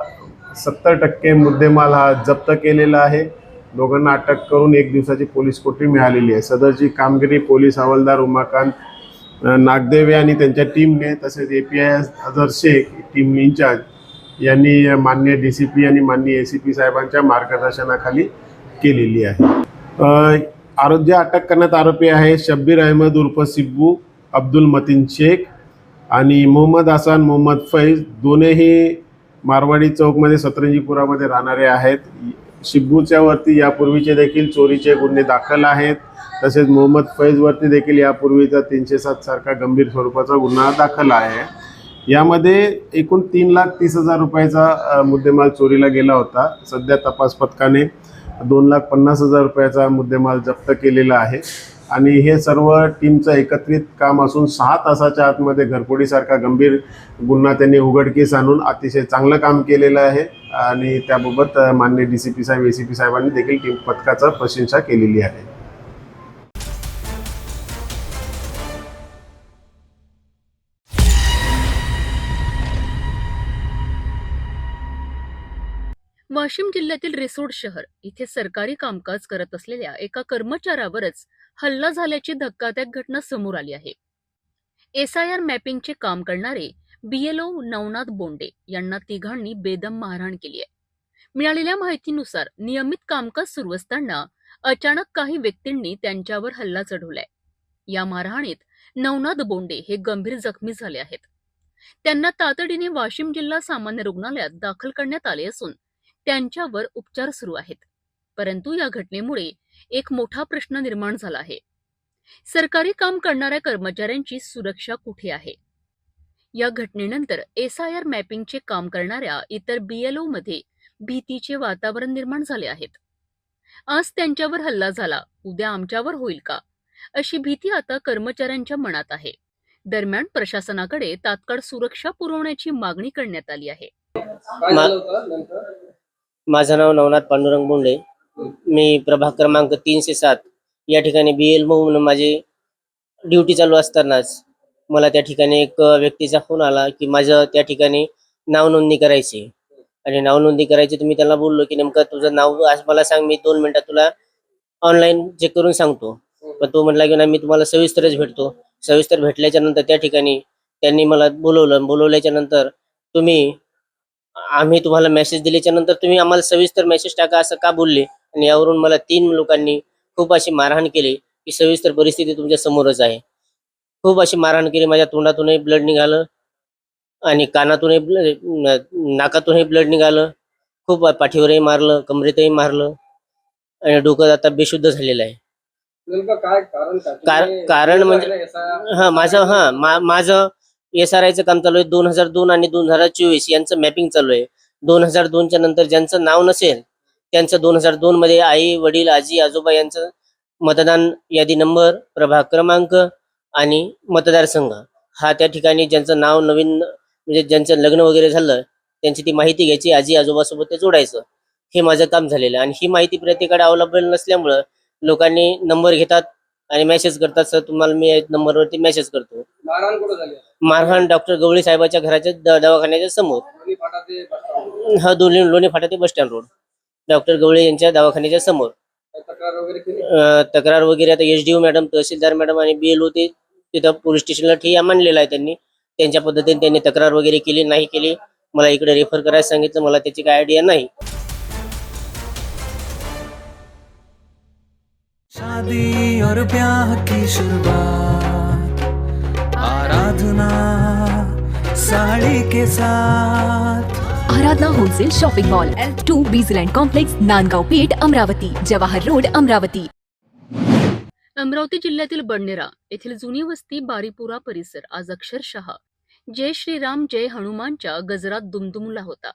70% मुद्देमाल हा जप्त केलेला आहे. दोघांना अटक करून 1 दिवसाची पोलीस कोठडी मिळालेली आहे. सदरची कामगिरी पोलीस हवालदार उमाकांत नागदेवे आणि त्यांच्या टीमने तसेच API Azhar Shaikh team incharge यांनी माननीय DCP आणि माननीय ACP साहेबांच्या मार्गदर्शनाखाली केलेली आहे. जे अटक करण्यात आरोपी आहे शब्बीर अहमद उर्फ सिब्बू, अब्दुल मतीन शेख आणि मोहम्मद हसन मोहम्मद फैज, दोन्ही मारवाडी चौकमध्ये सतरंजीपुरामध्ये राहणारे आहेत. शिब्बूच्या वरती यापूर्वीचे देखील चोरीचे गुन्हे दाखल आहेत. तसेच मोहम्मद फैजवरती देखील यापूर्वीचा 307 सारखा गंभीर स्वरूपाचा गुन्हा दाखल आहे. यामध्ये एकूण 3,30,000 रुपयाचा मुद्देमाल चोरीला गेला होता. सध्या तपास पथकाने 2,50,000 रुपयाचा मुद्देमाल जप्त केलेला आहे आणि हे सर्व टीमचं एकत्रित काम असून 6 तासाच्या आतमध्ये घरफोडीसारखा गंभीर गुन्हा त्यांनी उघडकीस आणून अतिशय चांगलं काम केलेलं आहे आणि त्याबाबत माननीय DCP साहेब ACP साहेबांनी देखील टीम पथकाचा प्रशंसा केलेली आहे. वाशिम जिल्ह्यातील रिसोड शहर इथे सरकारी कामकाज करत असलेल्या एका कर्मचाऱ्यावरच हल्ला झाल्याची धक्कादायक घटना समोर आली आहे. SIR मॅपिंगचे काम करणारे BLO नवनाथ बोंडे यांना तिघांनी बेदम मारहाण केली आहे. मिळालेल्या माहितीनुसार नियमित कामकाज सुरू असताना अचानक काही व्यक्तींनी त्यांच्यावर हल्ला चढवलाय. या मारहाणीत नवनाथ बोंडे हे गंभीर जखमी झाले आहेत. त्यांना तातडीने वाशिम जिल्हा सामान्य रुग्णालयात दाखल करण्यात आले असून त्यांच्यावर उपचार सुरू आहेत. परंतु या घटनेमुळे एक मोठा प्रश्न निर्माण झाला आहे. सरकारी काम करणाऱ्या कर्मचाऱ्यांची सुरक्षा कुठे आहे? या घटनेनंतर SIR मॅपिंगचे काम करणाऱ्या इतर BLO मध्ये भीतीचे वातावरण निर्माण झाले आहेत. आज त्यांच्यावर हल्ला झाला, उद्या आमच्यावर होईल का, अशी भीती आता कर्मचाऱ्यांच्या मनात आहे. दरम्यान प्रशासनाकडे तात्काळ सुरक्षा पुरवण्याची मागणी करण्यात आली आहे. माझं नाव नवनाथ पांडुरंग बोंडे. मी प्रभाग क्रमांक 307 या ठिकाणी BLO म्हणून माझी ड्युटी चालू असतानाच मला त्या ठिकाणी एक व्यक्तीचा फोन आला की माझं त्या ठिकाणी नाव नोंदणी करायची आणि नाव नोंदणी करायची. तुम्ही त्याला बोललो की नेमकं तुझं नाव आज मला सांग, मी 2 मिनिटात तुला ऑनलाईन चेक करून सांगतो. पण तो म्हटला की नाही, मी तुम्हाला सविस्तरच भेटतो. सविस्तर भेटल्याच्या नंतर त्या ठिकाणी त्यांनी मला बोलवल्याच्या नंतर आम्ही तुम्हाला मेसेज दिल्याच्या नंतर तुम्ही आम्हाला सविस्तर मेसेज टाका असं का बोलले आणि यावरून मला 3 लोकांनी खूप अशी मारहाण केली की सविस्तर परिस्थिती तुमच्या समोरच आहे. खूप अशी मारहाण केली. माझ्या तोंडातूनही ब्लड निघालं आणि कानातूनही नाकातूनही ब्लड निघालं. खूप पाठीवरही मारलं, कमरेतही मारलं आणि डोकं आता बेशुद्ध झालेलं आहे. कारण म्हणजे माझं SRIचं काम चालू आहे. 2002 आणि 2024 यांचं मॅपिंग चालू आहे. 2002च्या नंतर ज्यांचं नाव नसेल त्यांचं 2002 मध्ये आई वडील आजी आजोबा यांचं मतदान यादी नंबर, प्रभाग क्रमांक आणि मतदारसंघ हा त्या ठिकाणी ज्यांचं नाव नवीन म्हणजे ज्यांचं लग्न वगैरे झालं त्यांची ती माहिती घ्यायची, आजी आजोबासोबत ते जोडायचं. हे माझं काम झालेलं आणि ही माहिती प्रत्येकाकडे अवेलेबल नसल्यामुळं लोकांनी नंबर घेतात आणि मेसेज करतात, सर तुम्हाला मी या नंबरवरती मेसेज करतो. मारहाण कुठं झाली? मारहाण डॉक्टर गवळी साहेबाच्या घराच्या दवाखान्याच्या समोर. हा लोणी फाटा ते बस स्टँड रोड, डॉक्टर गवळी यांच्या दवाखान्याच्या समोर. तक्रार वगैरे केली? तक्रार वगैरे आता SDO मॅडम, तहसीलदार मॅडम आणि BLO ते तिथं पोलीस स्टेशनला ठीक मानलेलं आहे. त्यांनी त्यांच्या पद्धतीने त्यांनी तक्रार वगैरे केली नाही केली. मला इकडे रेफर करायला सांगितलं, मला त्याची काय आयडिया नाही. शादी और ब्याह की शुरुआत, आराधना साड़ी के साथ. Aradhana wholesale shopping mall L2 Bijland complex Nandgaon Peth Amravati, Jawahar road Amravati. Amravati जिल्ह्यातील बडनेरा येथील जुनी वस्ती बारीपुरा परिसर आज अक्षरशः जय श्रीराम जय हनुमानच्या गजरात दुमदुमला होता.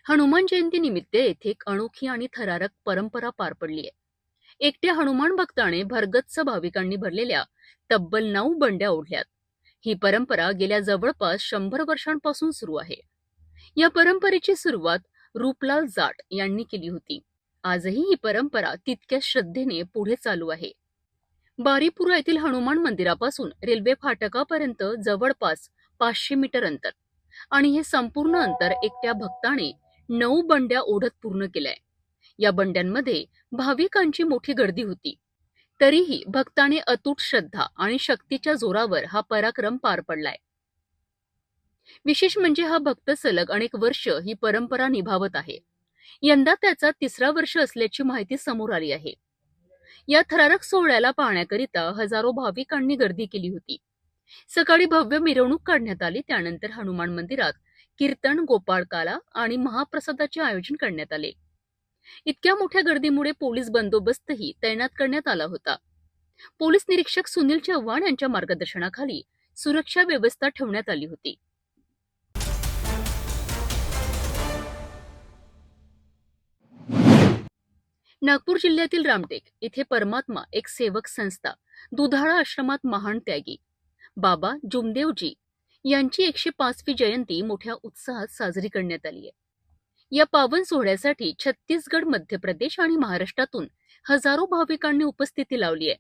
हनुमान जयंती निमित्त येथे एक अनोखी आणि थरारक परंपरा पार पडली आहे. एकट्या हनुमान भक्ताने भरगच्च भाविकांनी भरलेल्या तब्बल 9 बंड्या ओढल्यात. ही परंपरा गेल्या जवळपास 100 वर्षांपासून सुरू आहे. या परंपरेची सुरुवात रूपलाल जाट यांनी केली होती. आजही ही परंपरा तितक्या श्रद्धेने पुढे चालू आहे. बारीपुरा येथील हनुमान मंदिरापासून रेल्वे फाटकापर्यंत जवळपास 500 मीटर अंतर, आणि हे संपूर्ण अंतर एकट्या भक्ताने 9 बंड्या ओढत पूर्ण केलंय. या बंड्यांमध्ये भाविकांची मोठी गर्दी होती. तरीही भक्ताने अतूट श्रद्धा आणि शक्तीच्या जोरावर हा पराक्रम पार पडलाय. विशेष म्हणजे हा भक्त सलग अनेक वर्ष ही परंपरा निभावत आहे. यंदा त्याचा 3रा वर्ष असल्याची माहिती समोर आली आहे. या थरारक सोहळ्याला पाहण्याकरिता हजारो भाविकांनी गर्दी केली होती. सकाळी भव्य मिरवणूक काढण्यात आली. त्यानंतर हनुमान मंदिरात कीर्तन, गोपाळकाला आणि महाप्रसादाचे आयोजन करण्यात आले. इतक्या मोठ्या गर्दीमुळे पोलीस बंदोबस्तही तैनात करण्यात आला होता. पोलीस निरीक्षक सुनील चव्हाण यांच्या मार्गदर्शनाखाली सुरक्षा व्यवस्था ठेवण्यात आली होती. नागपूर जिल्ह्यातील रामटेक येथे परमात्मा एक सेवक संस्था दुधाळा आश्रमात महान त्यागी बाबा जुमदेवजी यांची 105वी जयंती मोठ्या उत्साहात साजरी करण्यात आली आहे. या पावन सोहळ्यासाठी छत्तीसगड, मध्य प्रदेश आणि महाराष्ट्रातून हजारो भाविकांनी उपस्थिती लावली आहे.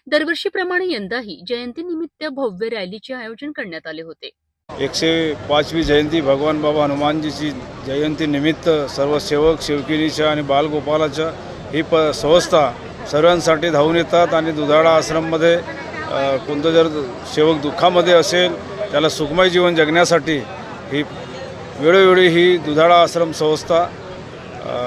दरवर्षीप्रमाणे यंदाही जयंतीनिमित्त भव्य रॅलीचे आयोजन करण्यात आले होते. 105वी जयंती भगवान बाबा हनुमानजीची जयंती निमित्त सर्व सेवक सेवकिनीच्या आणि बालगोपालाच्या ही संस्था सर्वांसाठी धावून येतात आणि दुधाळा आश्रममध्ये कोणतं जर सेवक दुःखामध्ये असेल त्याला सुखमय जीवन जगण्यासाठी ही वेळोवेळी ही दुधाळा आश्रम संस्था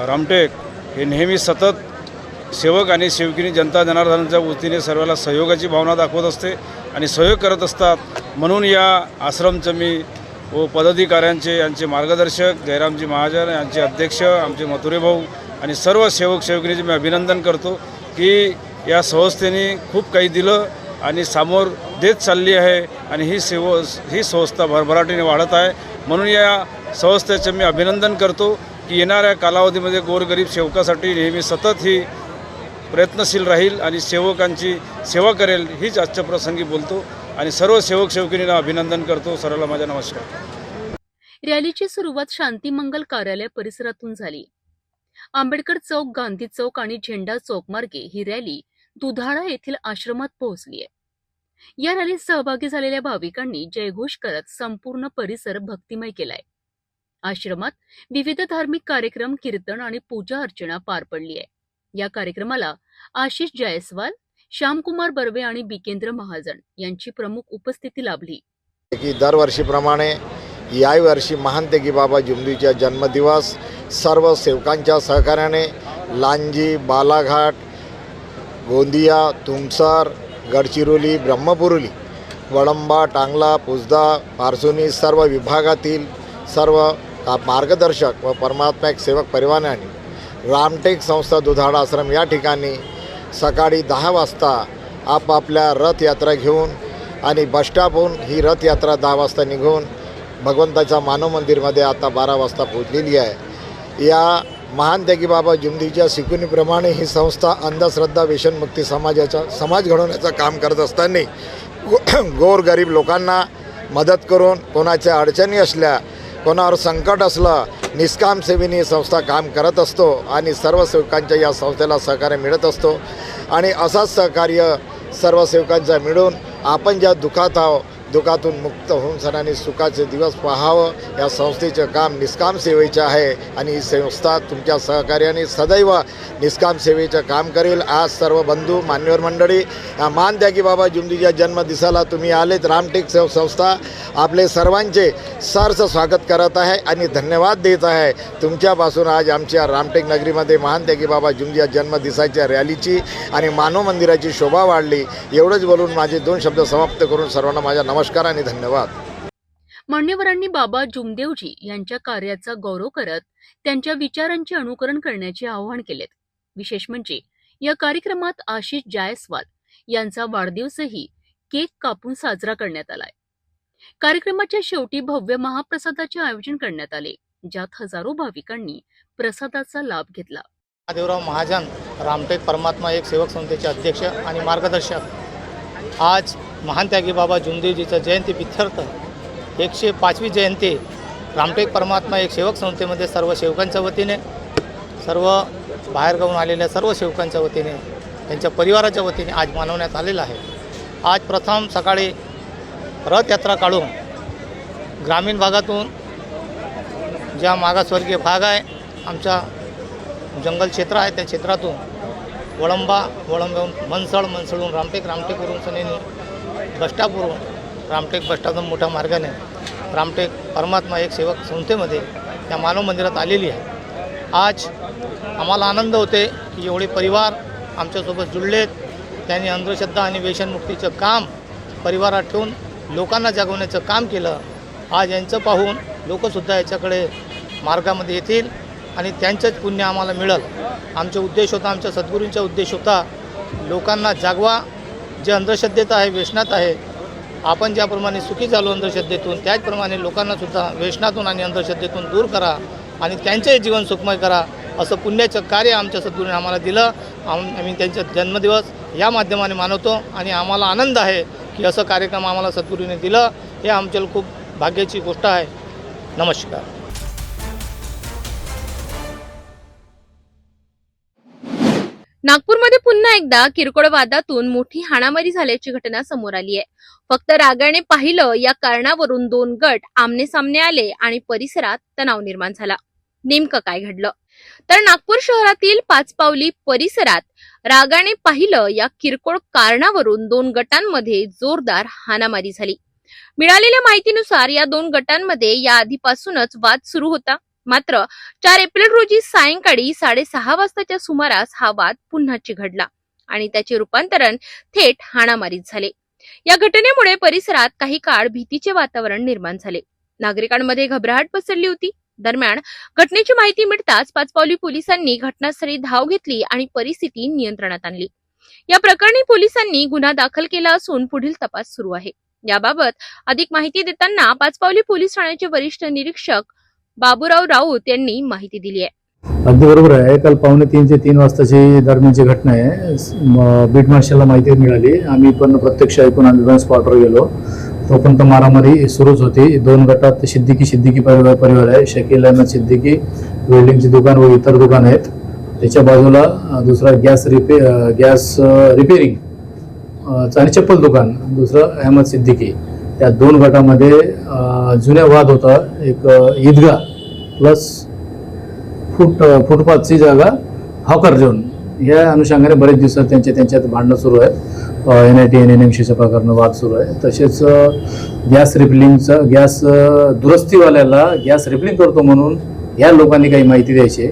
रामटेक हे नेहमी सतत सेवक आणि सेवकिनी जनता जनार्दनाच्या वतीने सर्वाला सहयोगाची भावना दाखवत असते आणि सहयोग करत असतात. म्हणून या आश्रमचं मी व पदाधिकाऱ्यांचे, यांचे मार्गदर्शक जयरामजी महाजन, यांचे अध्यक्ष आमचे मथुरे भाऊ आणि सर्व सेवक सेवकिनीचे मी अभिनंदन करतो की या संस्थेने खूप काही दिलं आणि समोर देत चालली आहे आणि ही संस्था भरभराटीने वाढत आहे. म्हणून या संस्थेचे मी अभिनंदन करतो की येणाऱ्या कालावधीमध्ये गोरगरीब सेवकासाठी नेहमी सतत ही प्रयत्नशील राहील आणि सेवकांची सेवा करेल, हीच आजच्या प्रसंगी बोलतो आणि सर्व सेवक सेवकिनींना अभिनंदन करतो. सर्वांना माझा नमस्कार. रॅलीची सुरुवात शांतीमंगल कार्यालय परिसरातून झाली. आंबेडकर चौक, गांधी चौक आणि झेंडा चौक मार्गे ही रॅली दुधाळा येथील आश्रमात पोहोचली आहे. या रॅलीत सहभागी झालेल्या भाविकांनी जयघोष करत संपूर्ण परिसर भक्तिमय केलाय. आश्रमात विविध धार्मिक कार्यक्रम, कीर्तन आणि पूजा अर्चना पार पडली आहे. या कार्यक्रमाला आशिष जायस्वाल, श्यामकुमार बर्वे आणि बिकेंद्र महाजन यांची प्रमुख उपस्थिती लाभली. की दरवर्षीप्रमाणे याही वर्षी महान त्यागी बाबा जुमदेवजीचा जन्मदिवस सर्व सेवकांच्या सहकार्याने लांजी, बालाघाट, गोंदिया, तुमसर, गडचिरोली, ब्रह्मपुरोली, वडंबा, टांगला, पुसदा, पारसोनी सर्व विभागातील सर्व मार्गदर्शक व परमात्मा एक सेवक परिवाराने रामटेक संस्था दुधाळा आश्रम या ठिकाणी सकाळी 10 वाजता आपापल्या रथयात्रा घेऊन आणि बसस्टॉपहून ही रथयात्रा 10 वाजता निघून भगवंताच्या मानव मंदिरमध्ये आता 12 वाजता पोहोचलेली आहे. या महान त्यागी बाबा जुमदेवजीच्या शिकवणीप्रमाणे ही संस्था अंधश्रद्धा, व्यसनमुक्ती समाज घडवण्याचं काम करत असताना गोरगरीब लोकांना मदत करून, कोणाच्या अडचणी असल्या, कोणावर संकट असलं, निष्काम सेवेने संस्था काम करत असतो आणि सर्व सेवकांच्या या संस्थेला सहकार्य मिळत असतो आणि असाच सहकार्य सर्व सेवकांचा मिळून आपण ज्या दुःखात आहोत दुःखातून मुक्त होऊन सणाने सुखाचे दिवस पाहावं या संस्थेचं काम निष्काम सेवेचं आहे आणि ही संस्था तुमच्या सहकार्याने सदैव निष्काम सेवेचं काम करेल। आज सर्व बंधू मान्यवर मंडळी मान द्या की बाबा जुमदीच्या जन्मदिवसाला तुम्ही आलेत। रामटेक सेवा संस्था आपले सर्वांचे सहर्ष स्वागत करत आहे आणि धन्यवाद देत आहे। तुमच्यापासून आज आमच्या रामटेक नगरीमध्ये मान द्या की बाबा जुमदीच्या जन्मदिवसाच्या रॅलीची आणि मानव मंदिराची शोभा वाढली। एवढंच बोलून माझे 2 शब्द समाप्त करून सर्वांना माझ्या नमस्कार आणि धन्यवाद। मान्यवरांनी बाबा जुमदेवजी यांच्या कार्याचा गौरव करत त्यांच्या विचारांचे अनुकरण करण्याचे आवाहन केलेत। विशेष म्हणजे या कार्यक्रमात आशिष जायस्वाल यांचा वाढदिवसही केक कापून साजरा करण्यात आलाय। कार्यक्रमाच्या शेवटी भव्य महाप्रसादाचे आयोजन करण्यात आले, ज्यात हजारो भाविकांनी प्रसादाचा लाभ घेतला। महादेवराव महाजन रामटेक परमात्मा एक सेवक संस्थेचे अध्यक्ष आणि मार्गदर्शक आज महान त्यागी बाबा जुमदेवजीचं जयंती प्रित्यर्थ 105वी जयंती रामटेक परमात्मा एक सेवक संस्थेमध्ये सर्व सेवकांच्या वतीने सर्व बाहेरगावून आलेल्या सर्व सेवकांच्या वतीने त्यांच्या परिवाराच्या वतीने आज मानवण्यात आलेलं आहे। आज प्रथम सकाळी रथयात्रा काढून ग्रामीण भागातून ज्या मागासवर्गीय भाग आहे आमच्या जंगल क्षेत्र आहे त्या क्षेत्रातून वळंबाहून मनसळून रामटेकवरून सनेनी बसस्टॉपवरून रामटेक बसस्टॉपवरून मोठ्या मार्गाने रामटेक परमात्मा एक सेवक संस्थेमध्ये त्या मानव मंदिरात आलेली आहे। आज आम्हाला आनंद होते की एवढे परिवार आमच्यासोबत जुळलेत। त्यांनी अंधश्रद्धा आणि व्यसनमुक्तीचं काम परिवारात ठेवून लोकांना जागवण्याचं काम केलं। आज यांचं पाहून लोकसुद्धा याच्याकडे मार्गामध्ये येतील आणि त्यांचंच पुण्य आम्हाला मिळेल। आमचा उद्देश होता, आमच्या सद्गुरूंचा उद्देश होता लोकांना जागवा, जे अंधश्रद्धेत आहे व्यसनात आहे। आपण ज्याप्रमाणे सुखी झालो अंधश्रद्धेतून त्याचप्रमाणे लोकांनासुद्धा व्यसनातून आणि अंधश्रद्धेतून दूर करा आणि त्यांचंही जीवन सुखमय करा असं पुण्याचं कार्य आमच्या सद्गुरूंनी आम्हाला दिलं। आम्ही त्यांचा जन्मदिवस या माध्यमाने मानवतो आणि आम्हाला आनंद आहे की असं कार्यक्रम आम्हाला सद्गुरूंनी दिलं। हे आमच्याला खूप भाग्याची गोष्ट आहे। नमस्कार। नागपूरमध्ये पुन्हा एकदा किरकोळ वादातून मोठी हाणामारी झाल्याची घटना समोर आली आहे। फक्त रागाने पाहिलं या कारणावरून 2 गट आमने सामने आले आणि परिसरात तणाव निर्माण झाला। नेमकं काय घडलं तर नागपूर शहरातील 5 पावली परिसरात रागाने पाहिलं या किरकोळ कारणावरून 2 गटांमध्ये जोरदार हाणामारी झाली। मिळालेल्या माहितीनुसार या 2 गटांमध्ये या आधीपासूनच वाद सुरू होता। मात्र 4 एप्रिल रोजी सायंकाळी 6:30 वाजताच्या सुमारास हा वाद पुन्हा चिघळला आणि त्याचे रूपांतरण थेट हाणामारीत झाले। या घटनेमुळे परिसरात काही काळ भीतीचे वातावरण निर्माण झाले। नागरिकांमध्ये घबराहट पसरली होती। दरम्यान घटनेची माहिती मिळताच 5 पावली पोलिसांनी घटनास्थळी धाव घेतली आणि परिस्थिती नियंत्रणात आणली। या प्रकरणी पोलिसांनी गुन्हा दाखल केला असून पुढील तपास सुरू आहे। याबाबत अधिक माहिती देताना 5 पावली पोलीस ठाण्याचे वरिष्ठ निरीक्षक बाबूराव राऊत यांनी माहिती दिली आहे। अगदी बरोबर आहे। काल 2:45 ते 3 वाजताची दरम्यानची घटना आहे। बीट मार्शलला माहिती मिळाली, आम्ही पण प्रत्यक्ष ऐकून आम्ही स्पॉटवर गेलो। तोपर्यंत मारामारी सुरूच होती। 2 गटात सिद्दीकी परिवार आहे, शकील अहमद सिद्दीकी वेल्डिंगचे दुकान व इतर दुकान आहेत। त्याच्या बाजूला दुसरा गॅस रिपेअरिंग आणि चप्पल दुकान, दुसरं अहमद सिद्दीकी। त्या 2 गटामध्ये जुन्या वाद होता। एक ईदगाह प्लस फुटपाथची जागा हॉकर झोन या अनुषंगाने बरेच दिवसात त्यांच्यात भांडणं सुरू आहेत। NIT NNMCच्या प्रकरण वाद सुरू आहे। तसेच गॅस दुरुस्तीवाल्याला गॅस रिपेअरिंग करतो म्हणून या लोकांनी काही माहिती द्यायची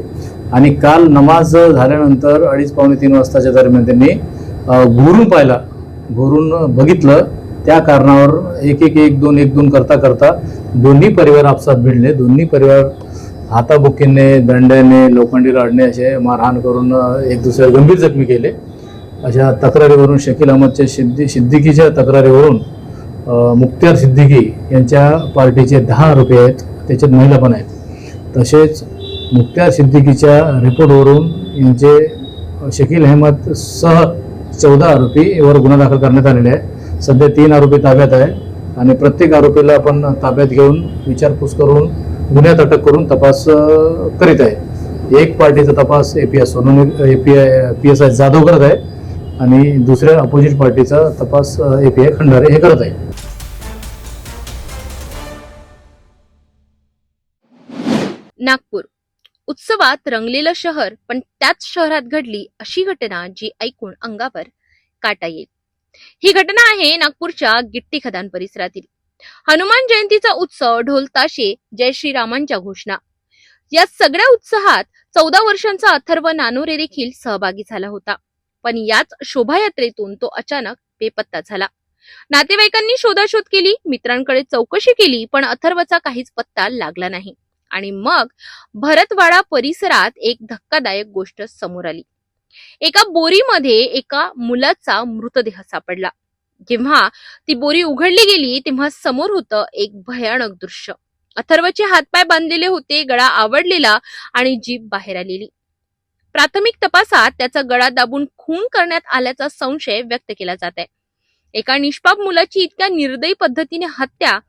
आणि काल नमाज झाल्यानंतर 2:30-3 वाजताच्या दरम्यान त्यांनी घोरून बघितलं। त्या कारणावर एक दोन करता दोन्ही परिवार आपसात भिडले। दोन्ही परिवार हाताबुक्कीने, दंड्याने, लोखंडी राडणे असे मारहाण करून एक दुसऱ्याला गंभीर जखमी केले। अशा तक्रारीवरून शकील अहमदच्या सिद्दीकीच्या तक्रारीवरून मुख्तार सिद्दीकी यांच्या पार्टीचे 10 आरोपी आहेत, त्याच्यात महिला पण आहेत। तसेच मुख्तार सिद्दीकीच्या रिपोर्टवरून यांचे शकील अहमद सह 14 आरोपीवर गुन्हा दाखल करण्यात आलेला आहे। सध्या 3 आरोपी ताब्यात आहे आणि प्रत्येक आरोपीला आपण ताब्यात घेऊन विचारपूस करून गुन्ह्यात अटक करून तपास करीत आहे. एक पार्टीचा तपास PSI जाधव करत आहे आणि दुसऱ्या अपोजिट पार्टीचा तपास API खंडारे हे करत आहे. नागपूर उत्सवात रंगलेलं शहर, पण त्याच शहरात घडली अशी घटना जी ऐकून अंगावर काटा येईल. ही घटना आहे नागपूरच्या गिट्टी खदान परिसरातील. हनुमान जयंतीचा उत्सव, ढोल ताशे, जय श्रीरामांच्या घोषणा, या सगळ्या उत्साहात 14 वर्षांचा अथर्व नानोरे देखील सहभागी झाला होता. पण याच शोभायात्रेतून तो अचानक बेपत्ता झाला. नातेवाईकांनी शोधाशोध केली, मित्रांकडे चौकशी केली, पण अथर्वचा काहीच पत्ता लागला नाही. आणि मग भरतवाडा परिसरात एक धक्कादायक गोष्ट समोर आली. एका बोरीमध्ये एका मुलाचा मृतदेह सापडला. जेव्हा ती बोरी उघडली गेली तेव्हा समोर होतं एक भयानक दृश्य. अथर्वचे हातपाय बांधलेले होते, गळा आवडलेला आणि जीभ बाहेर आलेली. प्राथमिक तपासात त्याचा गळा दाबून खून करण्यात आल्याचा संशय व्यक्त केला जात आहे. एका निष्पाप मुलाची इतक्या निर्दयी पद्धतीने हत्या,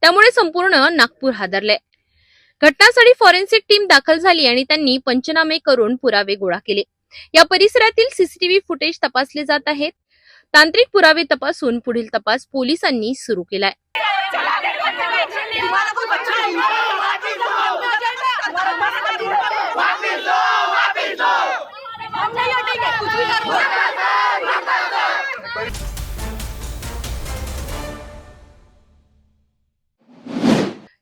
त्यामुळे संपूर्ण नागपूर हादरलंय. घटनास्थळी फॉरेन्सिक टीम दाखल झाली आणि त्यांनी पंचनामे करून पुरावे गोळा केले. या परिसरातील CCTV फुटेज तपासले जात आहेत. तांत्रिक पुरावे तपासून पुढील तपास पोलिसांनी सुरू केलाय.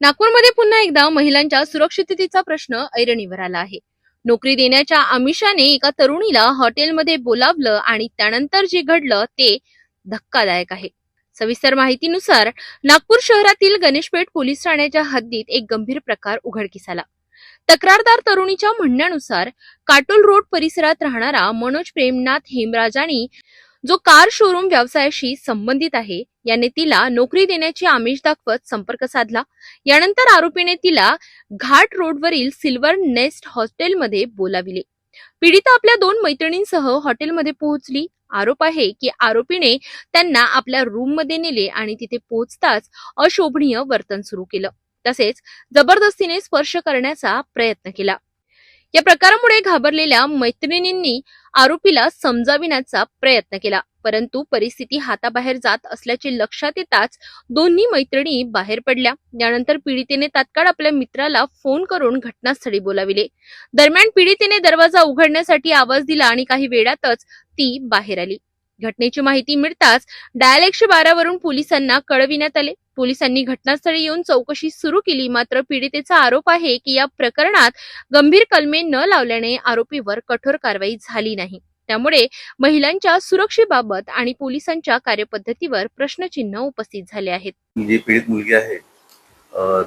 नागपूरमध्ये पुन्हा एकदा महिलांच्या सुरक्षिततेचा प्रश्न ऐरणीवर आला आहे. नोकरी देण्याच्या आमिषाने एका तरुणीला हॉटेलमध्ये बोलावलं आणि त्यानंतर जे घडलं ते धक्कादायक आहे. सविस्तर माहितीनुसार नागपूर शहरातील गणेशपेठ पोलीस ठाण्याच्या हद्दीत एक गंभीर प्रकार उघडकीस आला. तक्रारदार तरुणीच्या म्हणण्यानुसार काटोल रोड परिसरात राहणारा मनोज प्रेमनाथ हेमराजानी, जो कार शोरूम व्यवसायाशी संबंधित आहे, याने तिला नोकरी देण्याची आमिष दाखवत संपर्क साधला. यानंतर आरोपीने तिला घाट रोडवरील सिल्वर नेस्ट हॉटेलमध्ये बोलाविले. पीडिता आपल्या 2 मैत्रिणींसह हॉटेलमध्ये पोहोचली. आरोप आहे की आरोपीने त्यांना आपल्या रूममध्ये नेले आणि तिथे पोहोचताच अशोभनीय वर्तन सुरू केलं, तसेच जबरदस्तीने स्पर्श करण्याचा प्रयत्न केला. या प्रकारामुळे घाबरलेल्या मैत्रिणींनी आरोपीला समजाविण्याचा प्रयत्न केला, परंतु परिस्थिती हाताबाहेर जात असल्याचे लक्षात येताच दोन्ही मैत्रिणी बाहेर पडल्या. यानंतर पीडितेने तात्काळ आपल्या मित्राला फोन करून घटनास्थळी बोलाविले. दरम्यान पीडितेने दरवाजा उघडण्यासाठी आवाज दिला आणि काही वेळातच ती बाहेर आली. घटनेची माहिती मिळताच डायल 112 वरून पोलिसांना कळविण्यात आले. पोलिसांनी घटनास्थळी येऊन चौकशी सुरू केली. मात्र पीडितेचा आरोप आहे की या प्रकरणात गंभीर कलमे न लावल्याने आरोपीवर कठोर कारवाई झाली नाही. त्यामुळे महिलांच्या सुरक्षेबाबत आणि पोलिसांच्या कार्यपद्धतीवर प्रश्नचिन्ह उपस्थित झाले आहेत. जी पीडित मुलगी आहे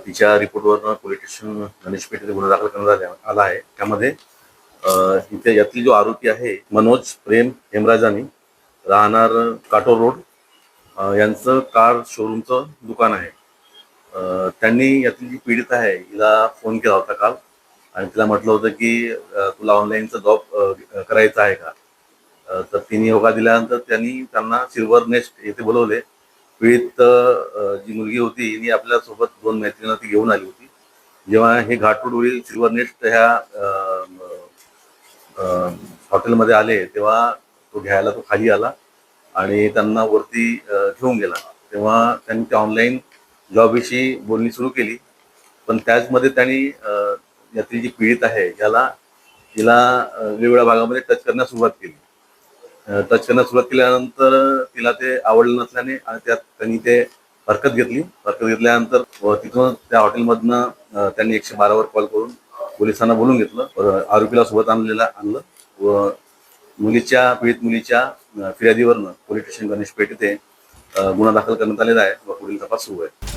तिच्या रिपोर्टवर पोलीस स्टेशन गणेशपेठेत गुन्हा दाखल करण्यात आला आहे. त्यामध्ये इथे यातील जो आरोपी आहे मनोज प्रेम हेमराजानी, राहणार काटोल रोड, यांचं कार शोरूमचं दुकान आहे. त्यांनी यातील जी पीडित आहे हिला फोन केला होता काल आणि तिला म्हटलं होतं की तुला ऑनलाईनचा जॉब करायचा आहे का. तर तिने होकार दिल्यानंतर त्यांना सिल्वर नेस्ट येथे बोलवले. पीडित जी मुलगी होती हिने आपल्यासोबत 2 मैत्रिणींना ती घेऊन आली होती. जेव्हा हे घाटरोडवरील सिल्वर नेस्ट ह्या हॉटेलमध्ये आले तेव्हा तो घ्यायला तो खाली आला आणि त्यांना वरती घेऊन गेला. तेव्हा त्यांनी त्या ऑनलाईन जॉबविषयी बोलणी सुरू केली. पण त्याचमध्ये त्यांनी यातील जी पीडित आहे तिला वेगवेगळ्या भागामध्ये टच करण्यास सुरुवात केली. टच करण्यास सुरुवात केल्यानंतर तिला ते आवडलं नसल्याने आणि त्यात त्यांनी ते हरकत घेतल्यानंतर तिथून त्या हॉटेलमधनं त्यांनी 112वर कॉल करून पोलिसांना बोलून घेतलं. आरोपीला सोबत आणलं व पीडित मुलीच्या फिर्यादीवरनं पोलीस स्टेशन गणेशपेठ येथे गुन्हा दाखल करण्यात आलेला आहे व पुढील तपास सुरू आहे.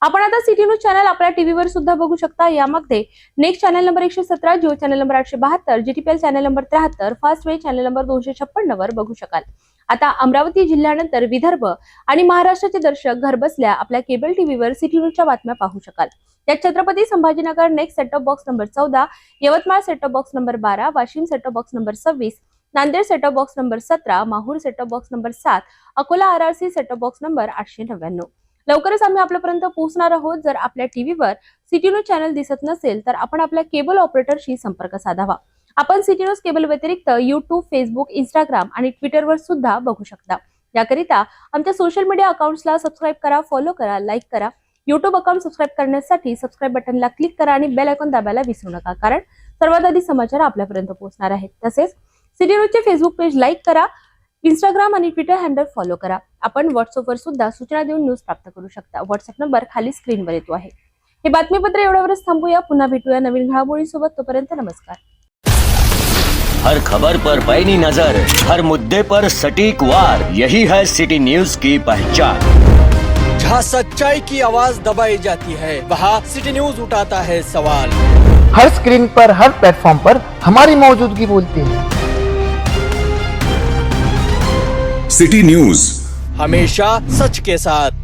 आपण आता सिटी न्यूज चॅनल आपल्या टीव्हीवर सुद्धा बघू शकता. यामध्ये next channel number 117, Jio channel number 872, GTPL channel number 73, fast way channel number 256 वर बघू शकाल. आता अमरावती जिल्ह्यानंतर विदर्भ आणि महाराष्ट्राचे दर्शक घरबसल्या आपल्या केबल टीव्हीवर सिटी न्यूजच्या बातम्या पाहू शकाल. त्यात Chhatrapati Sambhajinagar next set top box number 14, Yavatmal set top box number 12, Washim set top box number 26, Nanded setup box number 17, Mahur setup box number 7, Akola RRC setup box number 899. लवकरच आम्ही आपल्यापर्यंत पोहोचणार आहोत. जर आपल्या टीव्हीवर सिटी न्यूज चॅनल दिसत नसेल तर आपण आपल्या केबल ऑपरेटरशी संपर्क साधावा. आपण सिटी न्यूज केबल व्यतिरिक्त YouTube, फेसबुक, इंस्टाग्राम आणि ट्विटरवर सुद्धा बघू शकता. याकरिता आमच्या सोशल मीडिया अकाउंट्सला सबस्क्राईब करा, फॉलो करा, लाईक करा. YouTube अकाउंट सबस्क्राईब करण्यासाठी सबस्क्राईब बटनला क्लिक करा आणि बेल आयकॉन दाबायला विसरू नका, कारण सर्वात आधी समाचार आपल्यापर्यंत पोहोचणार आहेत. तसेच सिटी न्यूजचे फेसबुक पेज लाईक करा, इंस्टाग्राम आणि ट्विटर हँडल फॉलो करा. आपण व्हॉट्सअपवर सुद्धा सूचना देऊन न्यूज प्राप्त करू शकता. व्हॉट्सअप नंबर खाली स्क्रीनवर येतो आहे. हे बातमीपत्र एवढ्यावरच थांबूया. पुन्हा भेटूया नवीन घडामोडींसोबत. तोपर्यंत नमस्कार. हर खबर पर पैनी नजर, हर मुद्दे पर सटीक वार, यही है सिटी न्यूज की पहचान। जहाँ सच्चाई की आवाज दबाई जाती है वहाँ सिटी न्यूज उठाता है सवाल। हर स्क्रीन पर, हर प्लेटफॉर्म पर हमारी मौजूदगी बोलती है। सिटी न्यूज हमेशा सच के साथ।